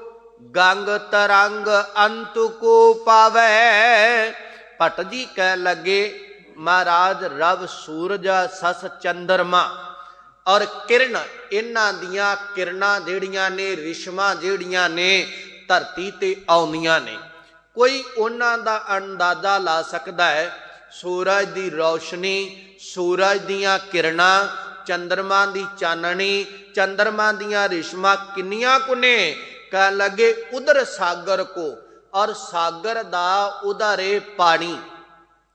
ਗੰਗ ਤਰੰਗ ਅੰਤ ਕੋ ਪਾਵੇ। ਭੱਟ ਜੀ ਕਹਿ ਲੱਗੇ ਮਹਾਰਾਜ ਰਵ ਸੂਰਜ ਸਸ ਚੰਦਰਮਾ ਔਰ ਕਿਰਨ, ਇਹਨਾਂ ਦੀਆਂ ਕਿਰਨਾਂ ਜਿਹੜੀਆਂ ਨੇ, ਰਿਸ਼ਮਾਂ ਜਿਹੜੀਆਂ ਨੇ ਧਰਤੀ ਤੇ ਆਉਂਦੀਆਂ ਨੇ, ਕੋਈ ਉਹਨਾਂ ਦਾ ਅੰਦਾਜ਼ਾ ਲਾ ਸਕਦਾ ਹੈ। ਸੂਰਜ ਦੀ ਰੌਸ਼ਨੀ, ਸੂਰਜ ਦੀਆਂ ਕਿਰਨਾਂ, ਚੰਦਰਮਾ ਦੀ ਚਾਨਣੀ, ਚੰਦਰਮਾ ਦੀਆਂ ਰਿਸ਼ਮਾਂ ਕਿੰਨੀਆਂ ਕੁ ਨੇ। ਕਹਿ ਲੱਗੇ ਉਧਰ ਸਾਗਰ ਕੋ, ਔਰ ਸਾਗਰ ਦਾ ਉਧਾਰੇ ਪਾਣੀ,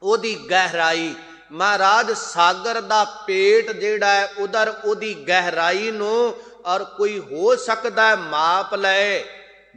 ਉਹਦੀ ਗਹਿਰਾਈ। ਮਹਾਰਾਜ ਸਾਗਰ ਦਾ ਪੇਟ ਜਿਹੜਾ ਹੈ ਉਧਰ ਉਹਦੀ ਗਹਿਰਾਈ ਨੂੰ ਔਰ ਕੋਈ ਹੋ ਸਕਦਾ ਹੈ ਮਾਪ ਲਏ।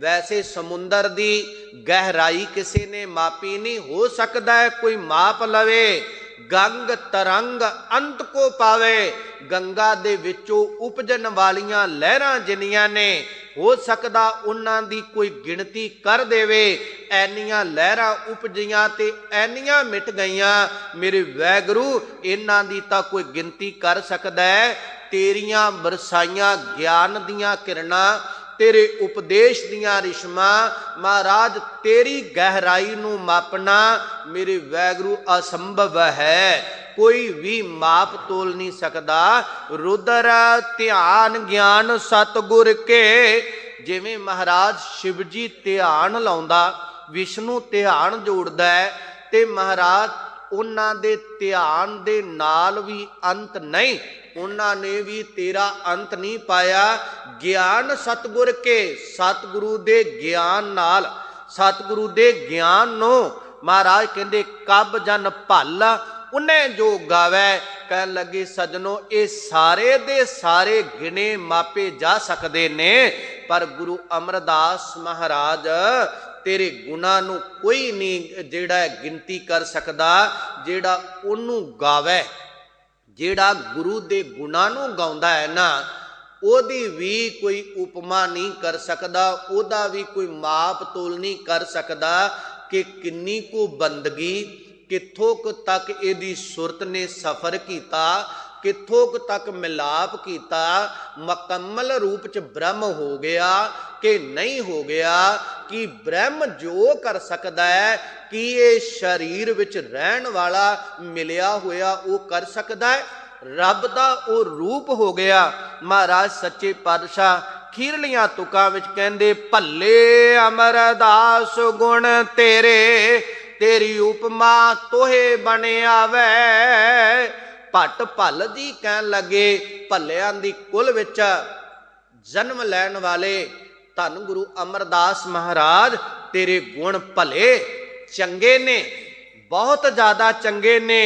ਵੈਸੇ ਸਮੁੰਦਰ ਦੀ ਗਹਿਰਾਈ ਕਿਸੇ ਨੇ ਮਾਪੀ ਨਹੀਂ, ਹੋ ਸਕਦਾ ਹੈ ਕੋਈ ਮਾਪ ਲਵੇ। ਗੰਗ ਤਰੰਗ ਅੰਤ ਕੋ ਪਾਵੇ, ਗੰਗਾ ਦੇ ਵਿੱਚੋਂ ਉਪਜਣ ਵਾਲੀਆਂ ਲਹਿਰਾਂ ਜਿੰਨੀਆਂ ਨੇ, ਹੋ ਸਕਦਾ ਉਹਨਾਂ ਦੀ ਕੋਈ ਗਿਣਤੀ ਕਰ ਦੇਵੇ। ਐਨੀਆਂ ਲਹਿਰਾਂ ਉਪਜੀਆਂ ਤੇ ਐਨੀਆਂ ਮਿਟ ਗਈਆਂ, ਮੇਰੇ ਵੈਗਰੂ ਇਹਨਾਂ ਦੀ ਤਾਂ ਕੋਈ ਗਿਣਤੀ ਕਰ ਸਕਦਾ ਹੈ। ਤੇਰੀਆਂ ਬਰਸਾਈਆਂ ਗਿਆਨ ਦੀਆਂ ਕਿਰਨਾਂ, ਤੇਰੇ ਉਪਦੇਸ਼ ਦੀਆਂ ਰਿਸ਼ਮਾਂ, ਮਹਾਰਾਜ ਤੇਰੀ ਗਹਿਰਾਈ ਨੂੰ ਮਾਪਣਾ ਮੇਰੇ ਵੈਗਰੂ ਅਸੰਭਵ ਹੈ, ਕੋਈ ਵੀ ਮਾਪ ਤੋਲ ਨਹੀਂ ਸਕਦਾ। ਰੁਦਰ ਧਿਆਨ ਗਿਆਨ ਸਤਿਗੁਰ ਕੇ, ਜਿਵੇਂ ਮਹਾਰਾਜ ਸ਼ਿਵ ਜੀ ਧਿਆਨ ਲਾਉਂਦਾ, ਵਿਸ਼ਨੂੰ ਧਿਆਨ ਜੋੜਦਾ ਹੈ ਤੇ ਮਹਾਰਾਜ ਉਹਨਾਂ ਦੇ ਧਿਆਨ ਦੇ ਨਾਲ ਵੀ ਅੰਤ ਨਹੀਂ, ਉਹਨਾਂ ਨੇ ਵੀ ਤੇਰਾ ਅੰਤ ਨਹੀਂ ਪਾਇਆ। ਗਿਆਨ ਸਤਿਗੁਰ ਕੇ, ਸਤਿਗੁਰੂ ਦੇ ਗਿਆਨ ਨਾਲ, ਸਤਿਗੁਰੂ ਦੇ ਗਿਆਨ ਨੂੰ ਮਹਾਰਾਜ ਕਹਿੰਦੇ ਕਬ ਜਨ ਭਲ उन्हें जो गावै। कहन लगे सजनों ये सारे दे सारे गिने मापे जा सकते ने, पर गुरु अमरदास महाराज तेरे गुणां नूं कोई नहीं जिहड़ा गिनती कर सकदा। जिहड़ा उन्नू गावै, जिहड़ा गुरु दे गुणां नूं गाउंदा है ना, ओदी भी कोई उपमा नहीं कर सकदा, ओदा भी कोई माप तोल नहीं कर सकदा कि किन्नी को बंदगी, कित्थों तक इहदी सुरत ने सफ़र किया, कित्थों तक मिलाप किया, मुकम्मल रूप च ब्रह्म हो गया कि नहीं हो गया, कि ब्रह्म जो कर सकता है कि ये शरीर विच रहन वाला मिलिया होया वो कर सकता है। रब दा वो रूप हो गया। महाराज सच्चे पातशाह खीरलियां तुकां विच कहंदे भले अमरदास गुण तेरे, तेरी उपमा तोहे बन आवे। भट्ट भल जी कहन लगे भलियां दी कुल विच जन्म लैण वाले धन गुरु अमरदास महाराज तेरे गुण भले चंगे ने, बहुत ज्यादा चंगे ने।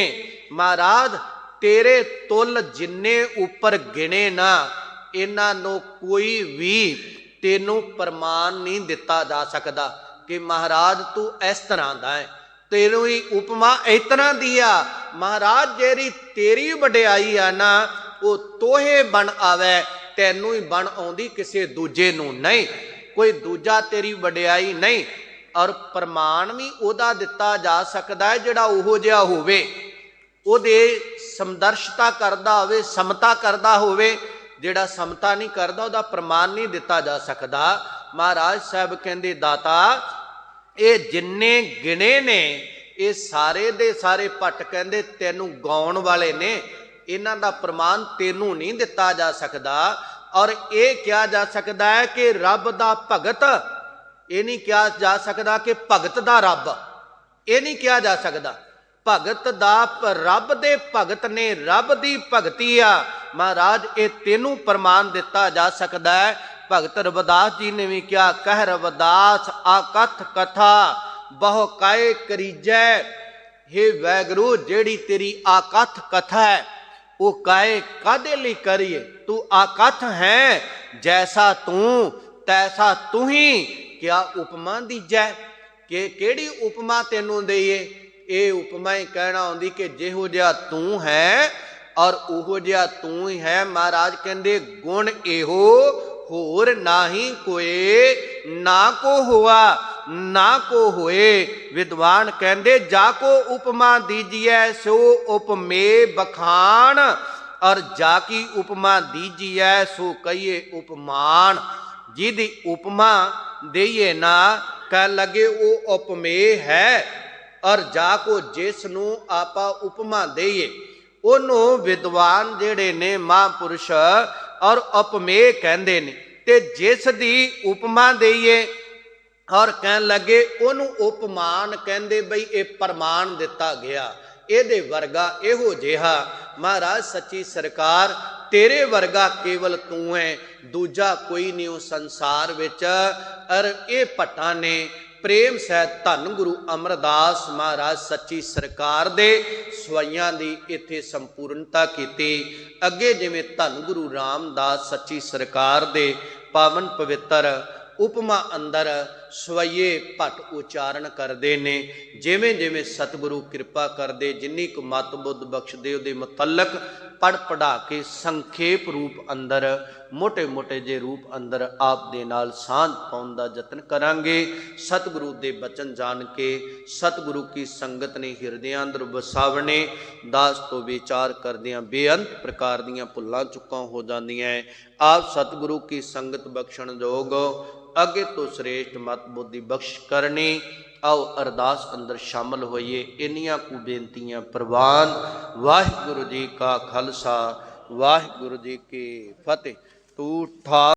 महाराज तेरे तुल जिन्ने उपर गिने ना, इन्हां नूं कोई भी तेनू प्रमाण नहीं दिता जा सकता कि महाराज तू इस तरह दा है, तेनू ही उपमा इस तरह दी आ। महाराज जेरी तेरी वडियाई आ ना, वो तोहे बन आवे, तैनू ही बन आउंदी, किसी दूजे नू नहीं। कोई दूजा तेरी वडियाई नहीं। और प्रमाण भी उहदा दिता जा सकता है जिहड़ा उहो जिहा होवे, उहदे समदर्शता करदा होवे, समता करदा होवे। जिहड़ा समता नहीं करदा उहदा प्रमाण नहीं दिता जा सकता। महाराज साहब कहंदे दाता ये जिन्ने गिने ने ये सारे दे सारे भट्ट कहंदे तैनू गाउण वाले ने, इन्हां दा प्रमाण तैनू नहीं दिता जा सकता। और ये कहा जा सकता है कि रब दा भगत, ये नहीं कहा जा सकता कि भगत दा रब, ये नहीं कहा जा सकता। भगत दा रब दे भगत ने, रब दी भगती आ। महाराज ये तेनू प्रमाण दिता जा सकता है। भगत रविदास जी ने भी क्या कह, रविदास आकथ कथा बहु काए करीजै। हे वैगुरु जेड़ी तेरी आकथ कथा है वो काए कादे लई करिए, तू आकथ है, जैसा तू तैसा तू ही, क्या उपमा दीजै कि केड़ी उपमा तेनू दईए। ये उपमा ही कहना आउंदी कि जिहो जिहा तू है और उहो जिहा तू ही है। महाराज कहंदे गुण एहो होर नाही कोए, ना को हुआ ना को होए। विद्वान कहंदे जाको उपमा दीजिए सो उपमे बखान, और जाकी उपमा दीजिए सो कहिए उपमान। जिदी उपमा देइए ना कह लगे वो उपमेय है, और जाको जिसनू आपा उपमा देइए ओनू विद्वान जेड़े ने महापुरुष और उपमेय कहंदे ने। ते जिस दी उपमा देइए और कहन लगे ओनू उपमान कहंदे बई ये प्रमाण दिता गया, एदे वर्गा एहो जिहा। महाराज सच्ची सरकार तेरे वर्गा केवल तू है, दूजा कोई नहीं उस संसार विच। और ये भट्टां ने प्रेम सहित धन गुरु अमरदास महाराज सच्ची सरकार दे सवाइयां दी इत्थे संपूर्णता कीती। अगे जिवें धन गुरु रामदास सच्ची सरकार दे पावन पवित्र उपमा अंदर सवैये भट्ट उचारण करते ने, जिमें जिमें सतगुरु कृपा करते जिन्नी को मत बुद्ध बख्शदे उहदे मुतलक पढ़ पढ़ा के संखेप रूप अंदर मोटे मोटे जे रूप अंदर आप दे नाल सांझ पाउण दा यतन करांगे। सतगुरु दे बचन जान के सतगुरु की संगत ने हिरदियां अंदर वसावने। दास तो विचार करदियां बेअंत प्रकार दियां भुल्लां चुक्कां हो जांदियां। आप सतगुरु की संगत बख्शण जोग अगे तो श्रेष्ठ मत बुद्धि बख्श करनी। आओ अरदास अंदर शामिल होइए। इन्नियां कु बेनतियां प्रवान। वाहिगुरु जी का खालसा वाहिगुरु जी की फतेह। तू ठा